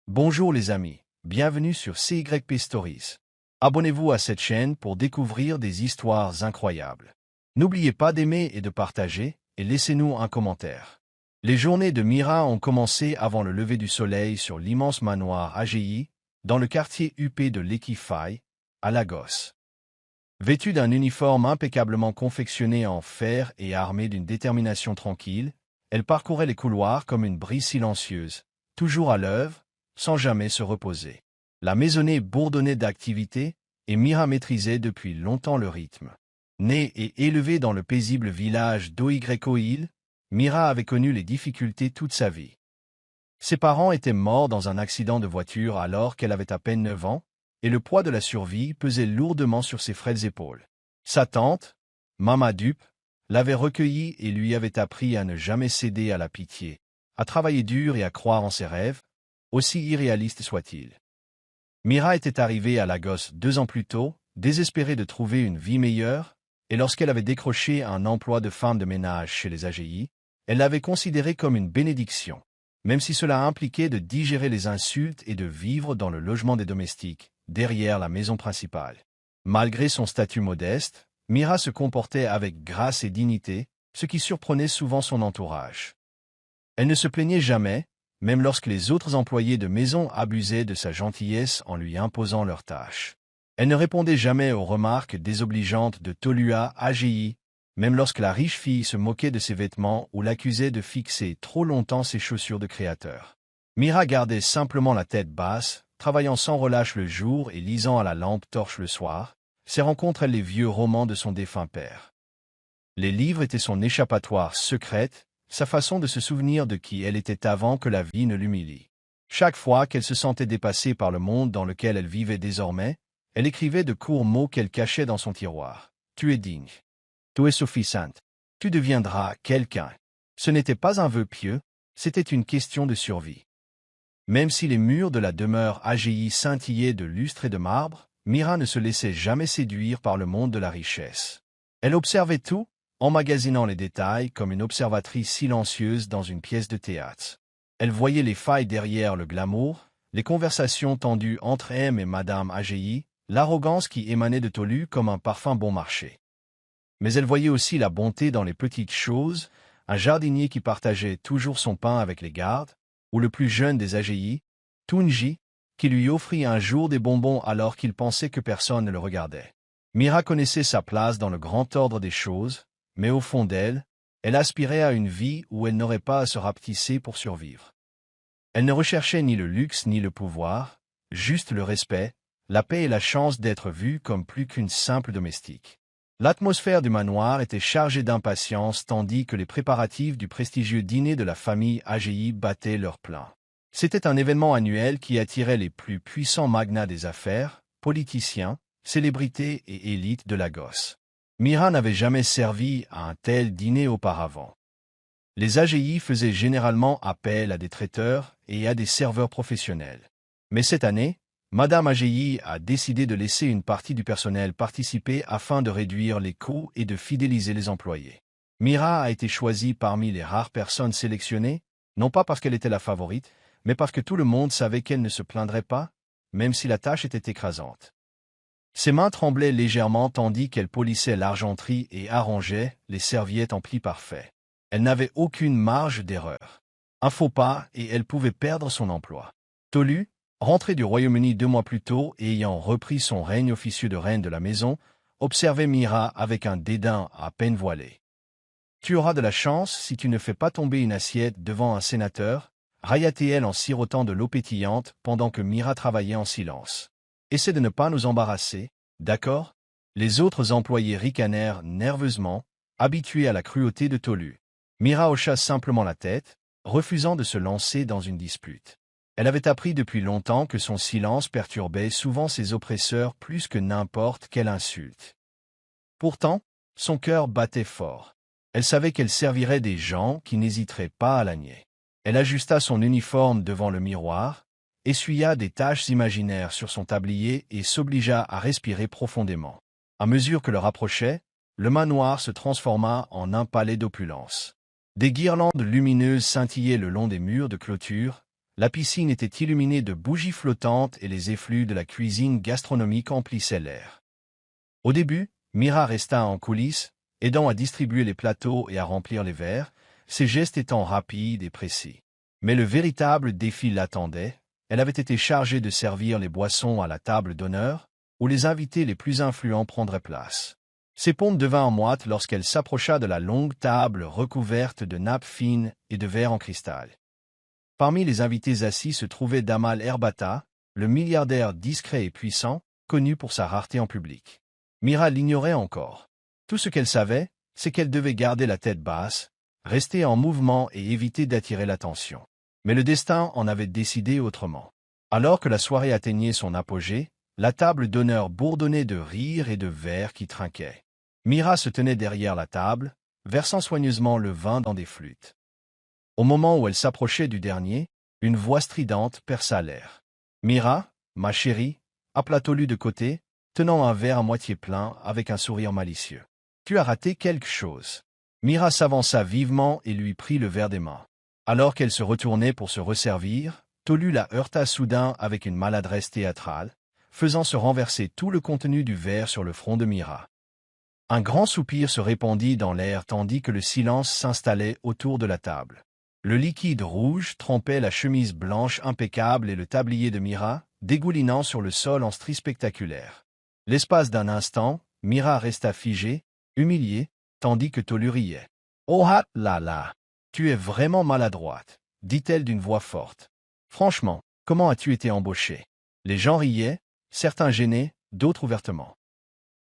Bonjour les amis, bienvenue sur CYP Stories. Abonnez-vous à cette chaîne pour découvrir des histoires incroyables. N'oubliez pas d'aimer et de partager, et laissez-nous un commentaire. Les journées de Mira ont commencé avant le lever du soleil sur l'immense manoir AGI, dans le quartier huppé de l'Equify, à Lagos. Vêtue d'un uniforme impeccablement confectionné en fer et armée d'une détermination tranquille, elle parcourait les couloirs comme une brise silencieuse, toujours à l'œuvre, sans jamais se reposer. La maisonnée bourdonnait d'activité, et Mira maîtrisait depuis longtemps le rythme. Née et élevée dans le paisible village d'Oygreko-Île, Mira avait connu les difficultés toute sa vie. Ses parents étaient morts dans un accident de voiture alors qu'elle avait à peine 9 ans, et le poids de la survie pesait lourdement sur ses frêles épaules. Sa tante, Mama Dupe, l'avait recueillie et lui avait appris à ne jamais céder à la pitié, à travailler dur et à croire en ses rêves, aussi irréaliste soit-il. Mira était arrivée à Lagos 2 ans plus tôt, désespérée de trouver une vie meilleure, et lorsqu'elle avait décroché un emploi de femme de ménage chez les AGI, elle l'avait considéré comme une bénédiction, même si cela impliquait de digérer les insultes et de vivre dans le logement des domestiques, derrière la maison principale. Malgré son statut modeste, Mira se comportait avec grâce et dignité, ce qui surprenait souvent son entourage. Elle ne se plaignait jamais, même lorsque les autres employés de maison abusaient de sa gentillesse en lui imposant leurs tâches. Elle ne répondait jamais aux remarques désobligeantes de Tolua AGI, même lorsque la riche fille se moquait de ses vêtements ou l'accusait de fixer trop longtemps ses chaussures de créateur. Mira gardait simplement la tête basse, travaillant sans relâche le jour et lisant à la lampe torche le soir, serrant contre elle les vieux romans de son défunt père. Les livres étaient son échappatoire secrète, sa façon de se souvenir de qui elle était avant que la vie ne l'humilie. Chaque fois qu'elle se sentait dépassée par le monde dans lequel elle vivait désormais, elle écrivait de courts mots qu'elle cachait dans son tiroir. « Tu es digne. Tu es suffisante. Tu deviendras quelqu'un. » Ce n'était pas un vœu pieux, c'était une question de survie. Même si les murs de la demeure AGI scintillaient de lustre et de marbre, Mira ne se laissait jamais séduire par le monde de la richesse. Elle observait tout, emmagasinant les détails comme une observatrice silencieuse dans une pièce de théâtre. Elle voyait les failles derrière le glamour, les conversations tendues entre M et Madame AGI, l'arrogance qui émanait de Tolu comme un parfum bon marché. Mais elle voyait aussi la bonté dans les petites choses, un jardinier qui partageait toujours son pain avec les gardes, ou le plus jeune des AGI, Tunji, qui lui offrit un jour des bonbons alors qu'il pensait que personne ne le regardait. Mira connaissait sa place dans le grand ordre des choses, mais au fond d'elle, elle aspirait à une vie où elle n'aurait pas à se rapetisser pour survivre. Elle ne recherchait ni le luxe ni le pouvoir, juste le respect, la paix et la chance d'être vue comme plus qu'une simple domestique. L'atmosphère du manoir était chargée d'impatience tandis que les préparatifs du prestigieux dîner de la famille AGI battaient leur plein. C'était un événement annuel qui attirait les plus puissants magnats des affaires, politiciens, célébrités et élites de Lagos. Mira n'avait jamais servi à un tel dîner auparavant. Les AGI faisaient généralement appel à des traiteurs et à des serveurs professionnels. Mais cette année, Madame AGI a décidé de laisser une partie du personnel participer afin de réduire les coûts et de fidéliser les employés. Mira a été choisie parmi les rares personnes sélectionnées, non pas parce qu'elle était la favorite, mais parce que tout le monde savait qu'elle ne se plaindrait pas, même si la tâche était écrasante. Ses mains tremblaient légèrement tandis qu'elle polissait l'argenterie et arrangeait les serviettes en plis parfaits. Elle n'avait aucune marge d'erreur. Un faux pas et elle pouvait perdre son emploi. Tolu, rentré du Royaume-Uni 2 mois plus tôt et ayant repris son règne officieux de reine de la maison, observait Mira avec un dédain à peine voilé. « Tu auras de la chance si tu ne fais pas tomber une assiette devant un sénateur », raillait-elle en sirotant de l'eau pétillante pendant que Mira travaillait en silence. « Essaie de ne pas nous embarrasser, d'accord ?» Les autres employés ricanèrent nerveusement, habitués à la cruauté de Tolu. Mira hocha simplement la tête, refusant de se lancer dans une dispute. Elle avait appris depuis longtemps que son silence perturbait souvent ses oppresseurs plus que n'importe quelle insulte. Pourtant, son cœur battait fort. Elle savait qu'elle servirait des gens qui n'hésiteraient pas à la nier. Elle ajusta son uniforme devant le miroir, essuya des taches imaginaires sur son tablier et s'obligea à respirer profondément. À mesure que le rapprochait, le manoir se transforma en un palais d'opulence. Des guirlandes lumineuses scintillaient le long des murs de clôture, La piscine était illuminée de bougies flottantes et les effluves de la cuisine gastronomique emplissaient l'air. Au début, Mira resta en coulisses, aidant à distribuer les plateaux et à remplir les verres, ses gestes étant rapides et précis. Mais le véritable défi l'attendait. Elle avait été chargée de servir les boissons à la table d'honneur, où les invités les plus influents prendraient place. Ses paumes devinrent moites lorsqu'elle s'approcha de la longue table recouverte de nappes fines et de verres en cristal. Parmi les invités assis se trouvait Damal Herbata, le milliardaire discret et puissant, connu pour sa rareté en public. Mira l'ignorait encore. Tout ce qu'elle savait, c'est qu'elle devait garder la tête basse, rester en mouvement et éviter d'attirer l'attention. Mais le destin en avait décidé autrement. Alors que la soirée atteignait son apogée, la table d'honneur bourdonnait de rires et de verres qui trinquaient. Mira se tenait derrière la table, versant soigneusement le vin dans des flûtes. Au moment où elle s'approchait du dernier, une voix stridente perça l'air. « Mira, ma chérie » appela Tolu de côté, tenant un verre à moitié plein avec un sourire malicieux. « Tu as raté quelque chose. » Mira s'avança vivement et lui prit le verre des mains. Alors qu'elle se retournait pour se resservir, Tolu la heurta soudain avec une maladresse théâtrale, faisant se renverser tout le contenu du verre sur le front de Mira. Un grand soupir se répandit dans l'air tandis que le silence s'installait autour de la table. Le liquide rouge trempait la chemise blanche impeccable et le tablier de Mira, dégoulinant sur le sol en stries spectaculaires. L'espace d'un instant, Mira resta figée, humiliée, tandis que Tolu riait. « Oh ah là là! Tu es vraiment maladroite, dit-elle d'une voix forte. Franchement, comment as-tu été embauchée? » Les gens riaient, certains gênés, d'autres ouvertement.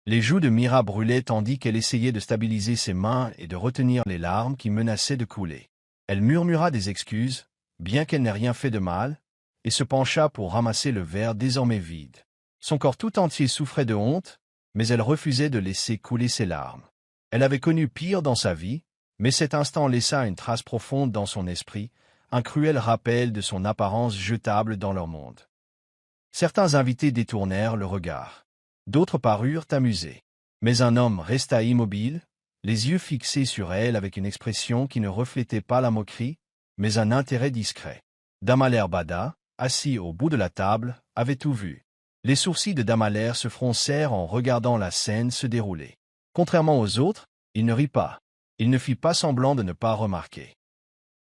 Les joues de Mira brûlaient tandis qu'elle essayait de stabiliser ses mains et de retenir les larmes qui menaçaient de couler. Elle murmura des excuses, bien qu'elle n'ait rien fait de mal, et se pencha pour ramasser le verre désormais vide. Son corps tout entier souffrait de honte, mais elle refusait de laisser couler ses larmes. Elle avait connu pire dans sa vie, mais cet instant laissa une trace profonde dans son esprit, un cruel rappel de son apparence jetable dans leur monde. Certains invités détournèrent le regard. D'autres parurent amusés. Mais un homme resta immobile, les yeux fixés sur elle avec une expression qui ne reflétait pas la moquerie, mais un intérêt discret. Damal Bada, assis au bout de la table, avait tout vu. Les sourcils de Damal se froncèrent en regardant la scène se dérouler. Contrairement aux autres, il ne rit pas. Il ne fit pas semblant de ne pas remarquer.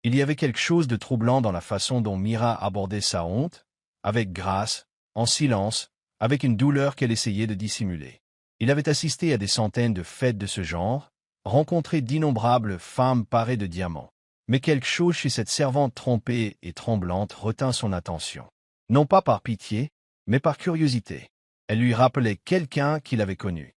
Il y avait quelque chose de troublant dans la façon dont Mira abordait sa honte, avec grâce, en silence, avec une douleur qu'elle essayait de dissimuler. Il avait assisté à des centaines de fêtes de ce genre, rencontré d'innombrables femmes parées de diamants. Mais quelque chose chez cette servante trompée et tremblante retint son attention. Non pas par pitié, mais par curiosité. Elle lui rappelait quelqu'un qu'il avait connu.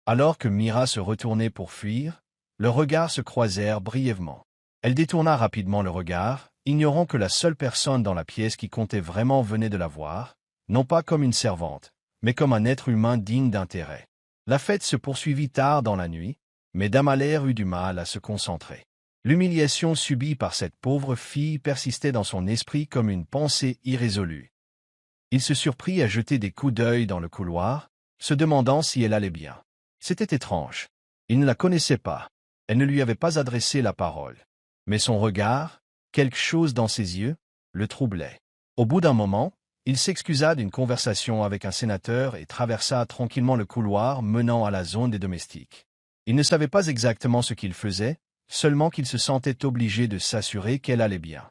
Alors que Mira se retournait pour fuir, leurs regards se croisèrent brièvement. Elle détourna rapidement le regard, ignorant que la seule personne dans la pièce qui comptait vraiment venait de la voir, non pas comme une servante, mais comme un être humain digne d'intérêt. La fête se poursuivit tard dans la nuit, mais Damal eut du mal à se concentrer. L'humiliation subie par cette pauvre fille persistait dans son esprit comme une pensée irrésolue. Il se surprit à jeter des coups d'œil dans le couloir, se demandant si elle allait bien. C'était étrange. Il ne la connaissait pas. Elle ne lui avait pas adressé la parole. Mais son regard, quelque chose dans ses yeux, le troublait. Au bout d'un moment, il s'excusa d'une conversation avec un sénateur et traversa tranquillement le couloir menant à la zone des domestiques. Il ne savait pas exactement ce qu'il faisait, seulement qu'il se sentait obligé de s'assurer qu'elle allait bien.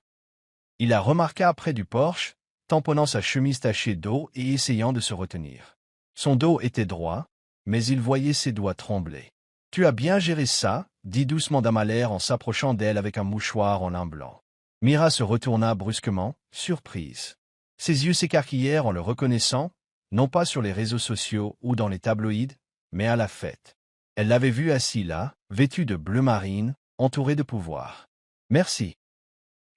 Il la remarqua près du porche, tamponnant sa chemise tachée d'eau et essayant de se retenir. Son dos était droit, mais il voyait ses doigts trembler. « Tu as bien géré ça » dit doucement Damal en s'approchant d'elle avec un mouchoir en lin blanc. Mira se retourna brusquement, surprise. Ses yeux s'écarquillèrent en le reconnaissant, non pas sur les réseaux sociaux ou dans les tabloïds, mais à la fête. Elle l'avait vu assis là, vêtu de bleu marine, entouré de pouvoir. « Merci. »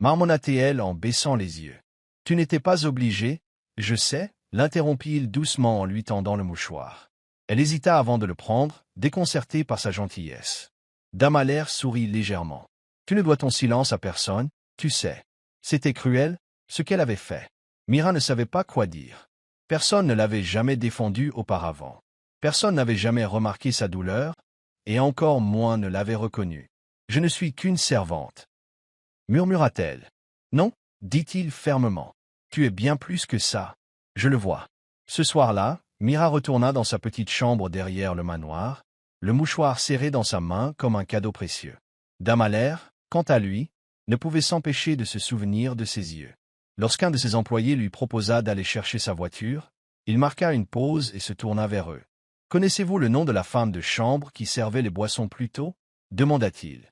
marmonna-t-elle en baissant les yeux. « Tu n'étais pas obligé, je sais, » l'interrompit-il doucement en lui tendant le mouchoir. Elle hésita avant de le prendre, déconcertée par sa gentillesse. Damal sourit légèrement. « Tu ne dois ton silence à personne, tu sais. » C'était cruel, ce qu'elle avait fait. Mira ne savait pas quoi dire. Personne ne l'avait jamais défendue auparavant. Personne n'avait jamais remarqué sa douleur, et encore moins ne l'avait reconnue. « Je ne suis qu'une servante. » murmura-t-elle. « Non » dit-il fermement. Tu es bien plus que ça. Je le vois. Ce soir-là, Mira retourna dans sa petite chambre derrière le manoir, le mouchoir serré dans sa main comme un cadeau précieux. Damaler, quant à lui, ne pouvait s'empêcher de se souvenir de ses yeux. Lorsqu'un de ses employés lui proposa d'aller chercher sa voiture, il marqua une pause et se tourna vers eux. « Connaissez-vous le nom de la femme de chambre qui servait les boissons plus tôt » demanda-t-il.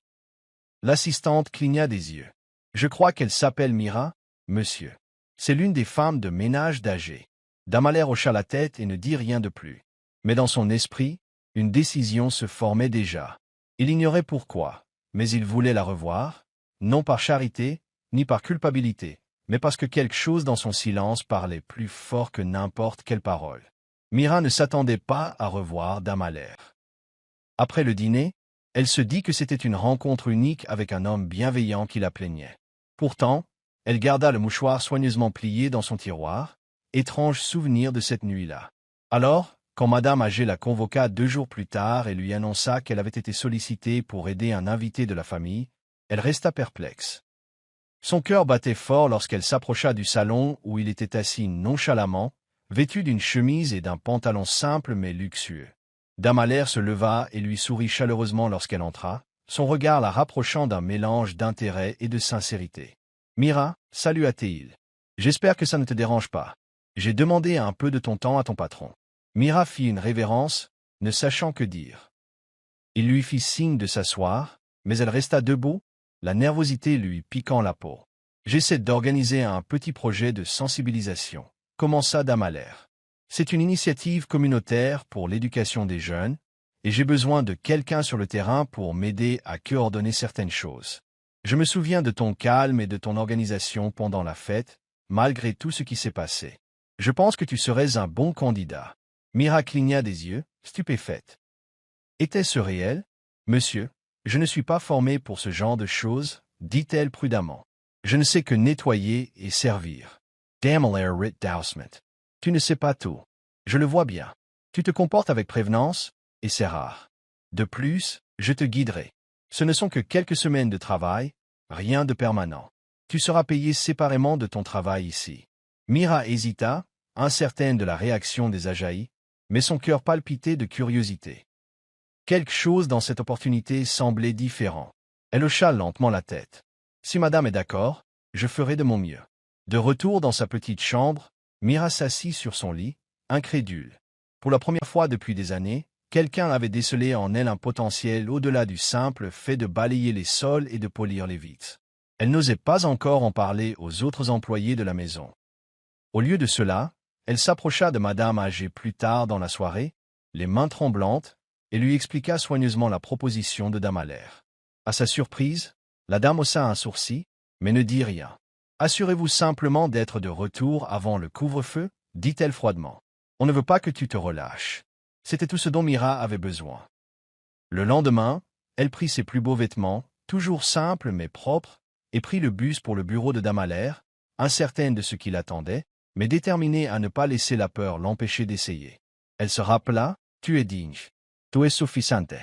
L'assistante cligna des yeux. « Je crois qu'elle s'appelle Mira, monsieur. C'est l'une des femmes de ménage d'âgé. » Damaler hocha la tête et ne dit rien de plus. Mais dans son esprit, une décision se formait déjà. Il ignorait pourquoi, mais il voulait la revoir, non par charité, ni par culpabilité, mais parce que quelque chose dans son silence parlait plus fort que n'importe quelle parole. Mira ne s'attendait pas à revoir Damaler. Après le dîner, elle se dit que c'était une rencontre unique avec un homme bienveillant qui la plaignait. Pourtant, elle garda le mouchoir soigneusement plié dans son tiroir, étrange souvenir de cette nuit-là. Alors, quand Madame Agé la convoqua 2 jours plus tard et lui annonça qu'elle avait été sollicitée pour aider un invité de la famille, elle resta perplexe. Son cœur battait fort lorsqu'elle s'approcha du salon où il était assis nonchalamment, vêtu d'une chemise et d'un pantalon simple mais luxueux. Damaler se leva et lui sourit chaleureusement lorsqu'elle entra, son regard la rapprochant d'un mélange d'intérêt et de sincérité. « Mira, salua-t-il. J'espère que ça ne te dérange pas. J'ai demandé un peu de ton temps à ton patron. » Mira fit une révérence, ne sachant que dire. Il lui fit signe de s'asseoir, mais elle resta debout, la nervosité lui piquant la peau. « J'essaie d'organiser un petit projet de sensibilisation, » commença Damaler. « C'est une initiative communautaire pour l'éducation des jeunes, et j'ai besoin de quelqu'un sur le terrain pour m'aider à coordonner certaines choses. Je me souviens de ton calme et de ton organisation pendant la fête, malgré tout ce qui s'est passé. Je pense que tu serais un bon candidat. » Mira cligna des yeux, stupéfaite. Était-ce réel? « Monsieur, je ne suis pas formée pour ce genre de choses, dit-elle prudemment. Je ne sais que nettoyer et servir. Damaler rit Dousement. Tu ne sais pas tout. Je le vois bien. Tu te comportes avec prévenance, et c'est rare. De plus, je te guiderai. Ce ne sont que quelques semaines de travail, rien de permanent. Tu seras payé séparément de ton travail ici. » Mira hésita, incertaine de la réaction des Ajaïs, mais son cœur palpitait de curiosité. Quelque chose dans cette opportunité semblait différent. Elle hocha lentement la tête. « Si madame est d'accord, je ferai de mon mieux. » De retour dans sa petite chambre, Mira s'assit sur son lit, incrédule. Pour la première fois depuis des années, quelqu'un avait décelé en elle un potentiel au-delà du simple fait de balayer les sols et de polir les vitres. Elle n'osait pas encore en parler aux autres employés de la maison. Au lieu de cela, elle s'approcha de Madame Agé plus tard dans la soirée, les mains tremblantes, et lui expliqua soigneusement la proposition de Damaler. À sa surprise, la dame haussa un sourcil, mais ne dit rien. « Assurez-vous simplement d'être de retour avant le couvre-feu, dit-elle froidement. On ne veut pas que tu te relâches. » C'était tout ce dont Mira avait besoin. Le lendemain, elle prit ses plus beaux vêtements, toujours simples mais propres, et prit le bus pour le bureau de Damaler, incertaine de ce qui l'attendait, mais déterminée à ne pas laisser la peur l'empêcher d'essayer. Elle se rappela, « Tu es digne. Tu es suffisante. »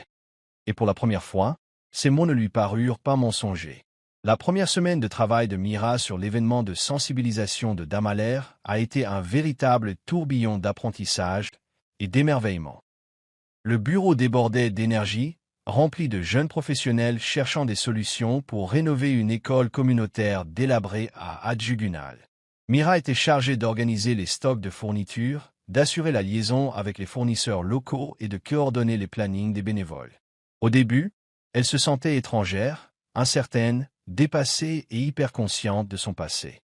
Et pour la première fois, ces mots ne lui parurent pas mensongers. La première semaine de travail de Mira sur l'événement de sensibilisation de Damaler a été un véritable tourbillon d'apprentissage et d'émerveillement. Le bureau débordait d'énergie, rempli de jeunes professionnels cherchant des solutions pour rénover une école communautaire délabrée à Adjugunal. Mira était chargée d'organiser les stocks de fournitures, d'assurer la liaison avec les fournisseurs locaux et de coordonner les plannings des bénévoles. Au début, elle se sentait étrangère, incertaine, dépassée et hyper consciente de son passé.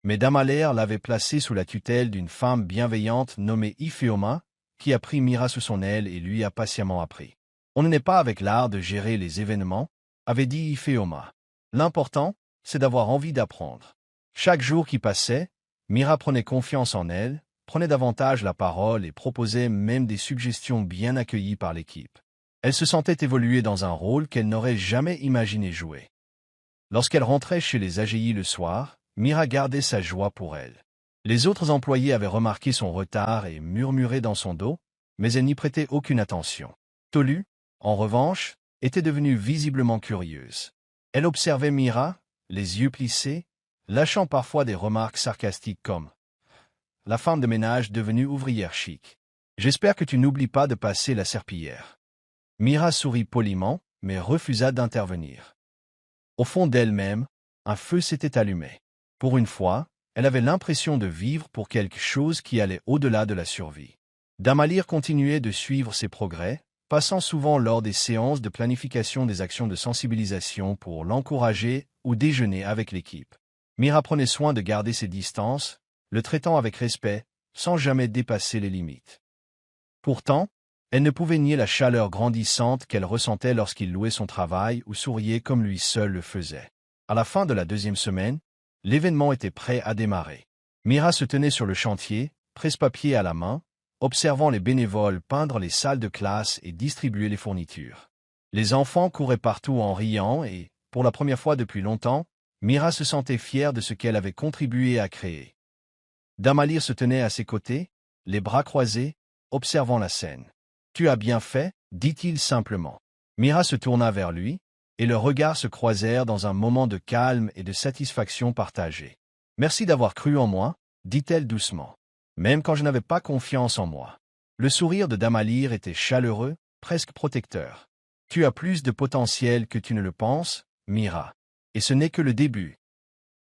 Mais Damaler l'avait placée sous la tutelle d'une femme bienveillante nommée Ifeoma, qui a pris Mira sous son aile et lui a patiemment appris. « On n'est pas avec l'art de gérer les événements, » avait dit Ifeoma. « L'important, c'est d'avoir envie d'apprendre. » Chaque jour qui passait, Mira prenait confiance en elle, prenait davantage la parole et proposait même des suggestions bien accueillies par l'équipe. Elle se sentait évoluer dans un rôle qu'elle n'aurait jamais imaginé jouer. Lorsqu'elle rentrait chez les AGI le soir, Mira gardait sa joie pour elle. Les autres employés avaient remarqué son retard et murmuraient dans son dos, mais elle n'y prêtait aucune attention. Tolu, en revanche, était devenue visiblement curieuse. Elle observait Mira, les yeux plissés, lâchant parfois des remarques sarcastiques comme « La femme de ménage devenue ouvrière chic. J'espère que tu n'oublies pas de passer la serpillière. » Mira sourit poliment, mais refusa d'intervenir. Au fond d'elle-même, un feu s'était allumé. Pour une fois, elle avait l'impression de vivre pour quelque chose qui allait au-delà de la survie. Damalir continuait de suivre ses progrès, passant souvent lors des séances de planification des actions de sensibilisation pour l'encourager ou déjeuner avec l'équipe. Mira prenait soin de garder ses distances, le traitant avec respect, sans jamais dépasser les limites. Pourtant, elle ne pouvait nier la chaleur grandissante qu'elle ressentait lorsqu'il louait son travail ou souriait comme lui seul le faisait. À la fin de la 2e semaine, l'événement était prêt à démarrer. Mira se tenait sur le chantier, presse-papier à la main, observant les bénévoles peindre les salles de classe et distribuer les fournitures. Les enfants couraient partout en riant et, pour la première fois depuis longtemps, Mira se sentait fière de ce qu'elle avait contribué à créer. Damalir se tenait à ses côtés, les bras croisés, observant la scène. « Tu as bien fait, dit-il simplement. » Mira se tourna vers lui, et leurs regards se croisèrent dans un moment de calme et de satisfaction partagée. « Merci d'avoir cru en moi, dit-elle doucement. Même quand je n'avais pas confiance en moi. » Le sourire de Damalir était chaleureux, presque protecteur. « Tu as plus de potentiel que tu ne le penses, Mira. Et ce n'est que le début. »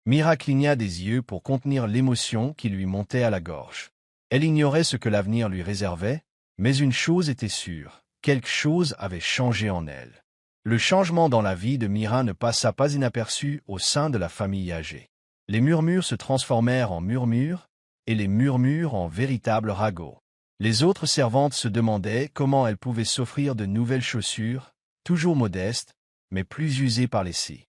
Mira cligna des yeux pour contenir l'émotion qui lui montait à la gorge. Elle ignorait ce que l'avenir lui réservait, mais une chose était sûre, quelque chose avait changé en elle. Le changement dans la vie de Mira ne passa pas inaperçu au sein de la famille âgée. Les murmures se transformèrent en murmures, et les murmures en véritables ragots. Les autres servantes se demandaient comment elles pouvaient s'offrir de nouvelles chaussures, toujours modestes, mais plus usées par les scies.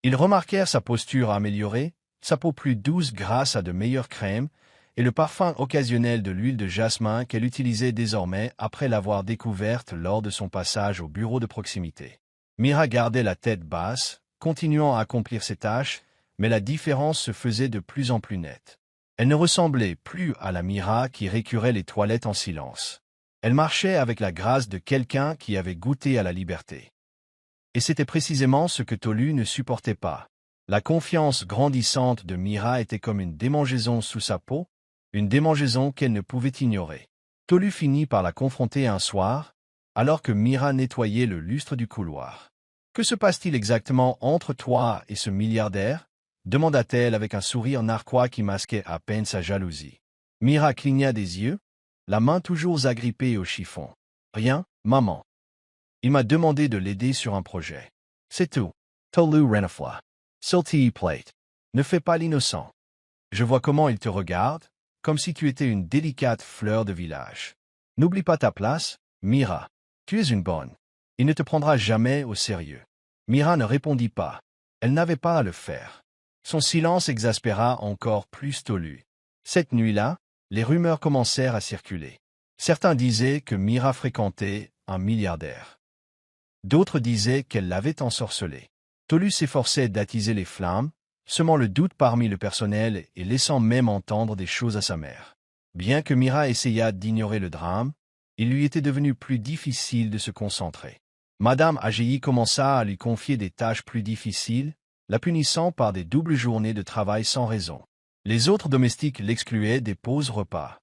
Ils remarquèrent sa posture améliorée, sa peau plus douce grâce à de meilleures crèmes, et le parfum occasionnel de l'huile de jasmin qu'elle utilisait désormais après l'avoir découverte lors de son passage au bureau de proximité. Mira gardait la tête basse, continuant à accomplir ses tâches, mais la différence se faisait de plus en plus nette. Elle ne ressemblait plus à la Mira qui récurait les toilettes en silence. Elle marchait avec la grâce de quelqu'un qui avait goûté à la liberté. Et c'était précisément ce que Tolu ne supportait pas. La confiance grandissante de Mira était comme une démangeaison sous sa peau, une démangeaison qu'elle ne pouvait ignorer. Tolu finit par la confronter un soir, alors que Mira nettoyait le lustre du couloir. « Que se passe-t-il exactement entre toi et ce milliardaire ?» demanda-t-elle avec un sourire narquois qui masquait à peine sa jalousie. Mira cligna des yeux, la main toujours agrippée au chiffon. « Rien, maman. Il m'a demandé de l'aider sur un projet. C'est tout. » Tolu renifla. « S'il te plaît. Ne fais pas l'innocent. Je vois comment il te regarde, comme si tu étais une délicate fleur de village. N'oublie pas ta place, Mira. Tu es une bonne. Il ne te prendra jamais au sérieux. » Mira ne répondit pas. Elle n'avait pas à le faire. Son silence exaspéra encore plus Tolu. Cette nuit-là, les rumeurs commencèrent à circuler. Certains disaient que Mira fréquentait un milliardaire. D'autres disaient qu'elle l'avait ensorcelé. Tolu s'efforçait d'attiser les flammes, semant le doute parmi le personnel et laissant même entendre des choses à sa mère. Bien que Mira essayât d'ignorer le drame, il lui était devenu plus difficile de se concentrer. Madame Agei commença à lui confier des tâches plus difficiles, la punissant par des doubles journées de travail sans raison. Les autres domestiques l'excluaient des pauses repas.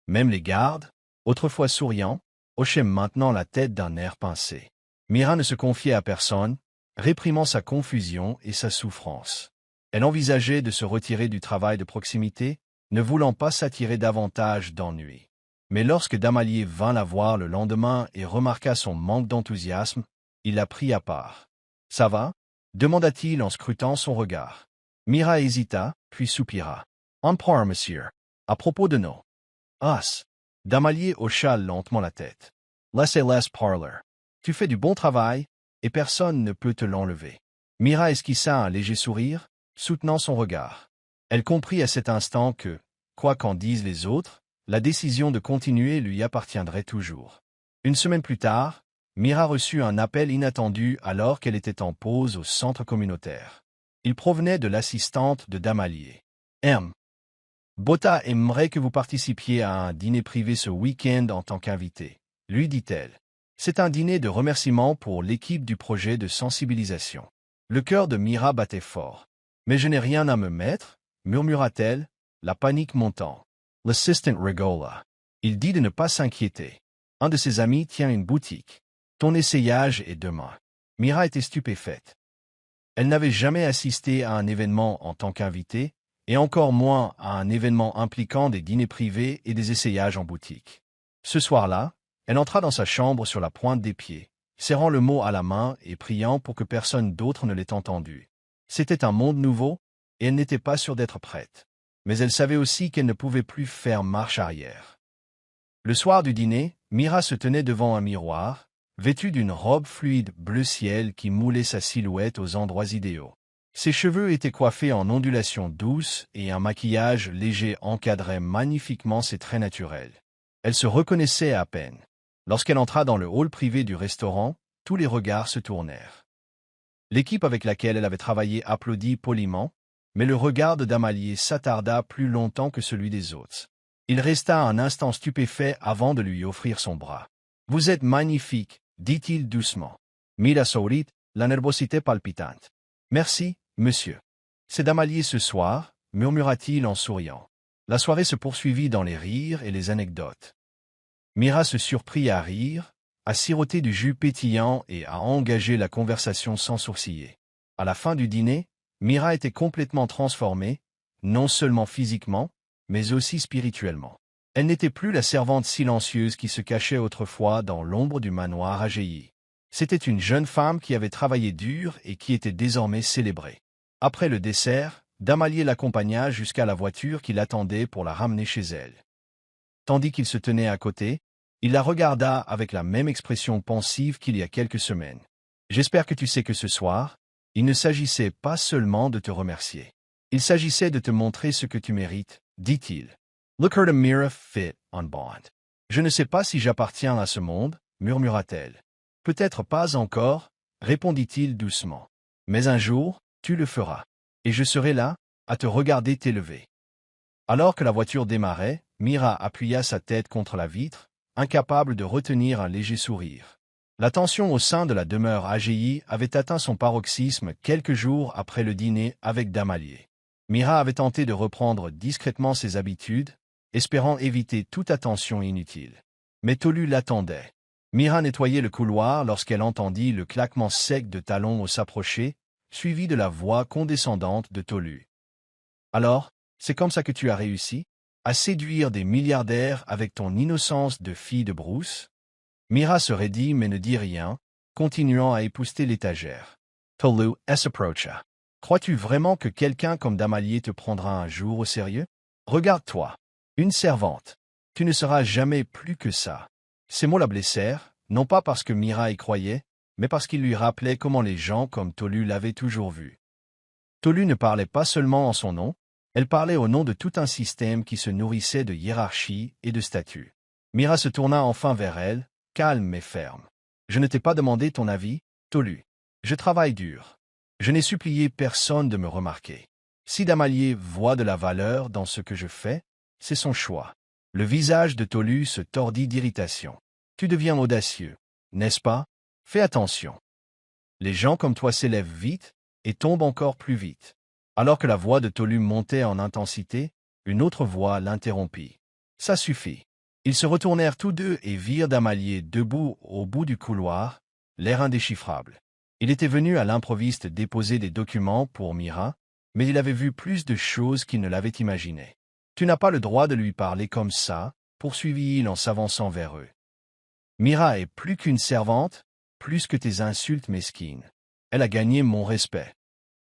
Même les gardes, autrefois souriants, hochaient maintenant la tête d'un air pincé. Mira ne se confiait à personne, réprimant sa confusion et sa souffrance. Elle envisageait de se retirer du travail de proximité, ne voulant pas s'attirer davantage d'ennuis. Mais lorsque Damalir vint la voir le lendemain et remarqua son manque d'enthousiasme, il la prit à part. « Ça va ?» demanda-t-il en scrutant son regard. Mira hésita, puis soupira. « En part, monsieur. À propos de nos... » « As. » Damalir hocha lentement la tête. « Laissez-les parler. Tu fais du bon travail, et personne ne peut te l'enlever. » Mira esquissa un léger sourire, soutenant son regard. Elle comprit à cet instant que, quoi qu'en disent les autres, la décision de continuer lui appartiendrait toujours. Une semaine plus tard, Mira reçut un appel inattendu alors qu'elle était en pause au centre communautaire. Il provenait de l'assistante de Damalir. « M. Bota aimerait que vous participiez à un dîner privé ce week-end en tant qu'invité, » lui dit-elle. « C'est un dîner de remerciement pour l'équipe du projet de sensibilisation. » Le cœur de Mira battait fort. Mais je n'ai rien à me mettre, murmura-t-elle, la panique montant. L'assistant rigola. Il dit de ne pas s'inquiéter. Un de ses amis tient une boutique. Ton essayage est demain. Mira était stupéfaite. Elle n'avait jamais assisté à un événement en tant qu'invitée, et encore moins à un événement impliquant des dîners privés et des essayages en boutique. Ce soir-là, elle entra dans sa chambre sur la pointe des pieds, serrant le mot à la main et priant pour que personne d'autre ne l'ait entendu. C'était un monde nouveau, et elle n'était pas sûre d'être prête. Mais elle savait aussi qu'elle ne pouvait plus faire marche arrière. Le soir du dîner, Mira se tenait devant un miroir, vêtue d'une robe fluide bleu ciel qui moulait sa silhouette aux endroits idéaux. Ses cheveux étaient coiffés en ondulations douces et un maquillage léger encadrait magnifiquement ses traits naturels. Elle se reconnaissait à peine. Lorsqu'elle entra dans le hall privé du restaurant, tous les regards se tournèrent. L'équipe avec laquelle elle avait travaillé applaudit poliment, mais le regard de Damalier s'attarda plus longtemps que celui des autres. Il resta un instant stupéfait avant de lui offrir son bras. « Vous êtes magnifique », dit-il doucement. Mira sourit, la nervosité palpitante. « Merci, monsieur. C'est Damalier ce soir, murmura-t-il en souriant. La soirée se poursuivit dans les rires et les anecdotes. Mira se surprit à rire, à siroter du jus pétillant et à engager la conversation sans sourciller. À la fin du dîner, Mira était complètement transformée, non seulement physiquement, mais aussi spirituellement. Elle n'était plus la servante silencieuse qui se cachait autrefois dans l'ombre du manoir AGI. C'était une jeune femme qui avait travaillé dur et qui était désormais célébrée. Après le dessert, Damalier l'accompagna jusqu'à la voiture qui l'attendait pour la ramener chez elle. Tandis qu'il se tenait à côté, il la regarda avec la même expression pensive qu'il y a quelques semaines. « J'espère que tu sais que ce soir, il ne s'agissait pas seulement de te remercier. Il s'agissait de te montrer ce que tu mérites, dit-il. Look her to Mira fit on bond. Je ne sais pas si j'appartiens à ce monde, murmura-t-elle. Peut-être pas encore, répondit-il doucement. Mais un jour, tu le feras. Et je serai là, à te regarder t'élever. Alors que la voiture démarrait, Mira appuya sa tête contre la vitre, incapable de retenir un léger sourire. La tension au sein de la demeure AGI avait atteint son paroxysme quelques jours après le dîner avec Damalier. Mira avait tenté de reprendre discrètement ses habitudes, espérant éviter toute attention inutile. Mais Tolu l'attendait. Mira nettoyait le couloir lorsqu'elle entendit le claquement sec de talons au s'approcher, suivi de la voix condescendante de Tolu. « Alors, c'est comme ça que tu as réussi à séduire des milliardaires avec ton innocence de fille de brousse ?» Mira se raidit mais ne dit rien, continuant à épousseter l'étagère. Tolu s'approcha. « Crois-tu vraiment que quelqu'un comme Damalier te prendra un jour au sérieux? Regarde-toi. Une servante. Tu ne seras jamais plus que ça. » Ces mots la blessèrent, non pas parce que Mira y croyait, mais parce qu'ils lui rappelaient comment les gens comme Tolu l'avaient toujours vu. Tolu ne parlait pas seulement en son nom, elle parlait au nom de tout un système qui se nourrissait de hiérarchie et de statut. Mira se tourna enfin vers elle, calme mais ferme. « Je ne t'ai pas demandé ton avis, Tolu. Je travaille dur. Je n'ai supplié personne de me remarquer. Si Damalier voit de la valeur dans ce que je fais, c'est son choix. » Le visage de Tolu se tordit d'irritation. « Tu deviens audacieux, n'est-ce pas? Fais attention. Les gens comme toi s'élèvent vite et tombent encore plus vite. » Alors que la voix de Tolu montait en intensité, une autre voix l'interrompit. « Ça suffit. » Ils se retournèrent tous deux et virent Damalier debout au bout du couloir, l'air indéchiffrable. Il était venu à l'improviste déposer des documents pour Mira, mais il avait vu plus de choses qu'il ne l'avait imaginé. « Tu n'as pas le droit de lui parler comme ça, » poursuivit-il en s'avançant vers eux. « Mira est plus qu'une servante, plus que tes insultes mesquines. Elle a gagné mon respect.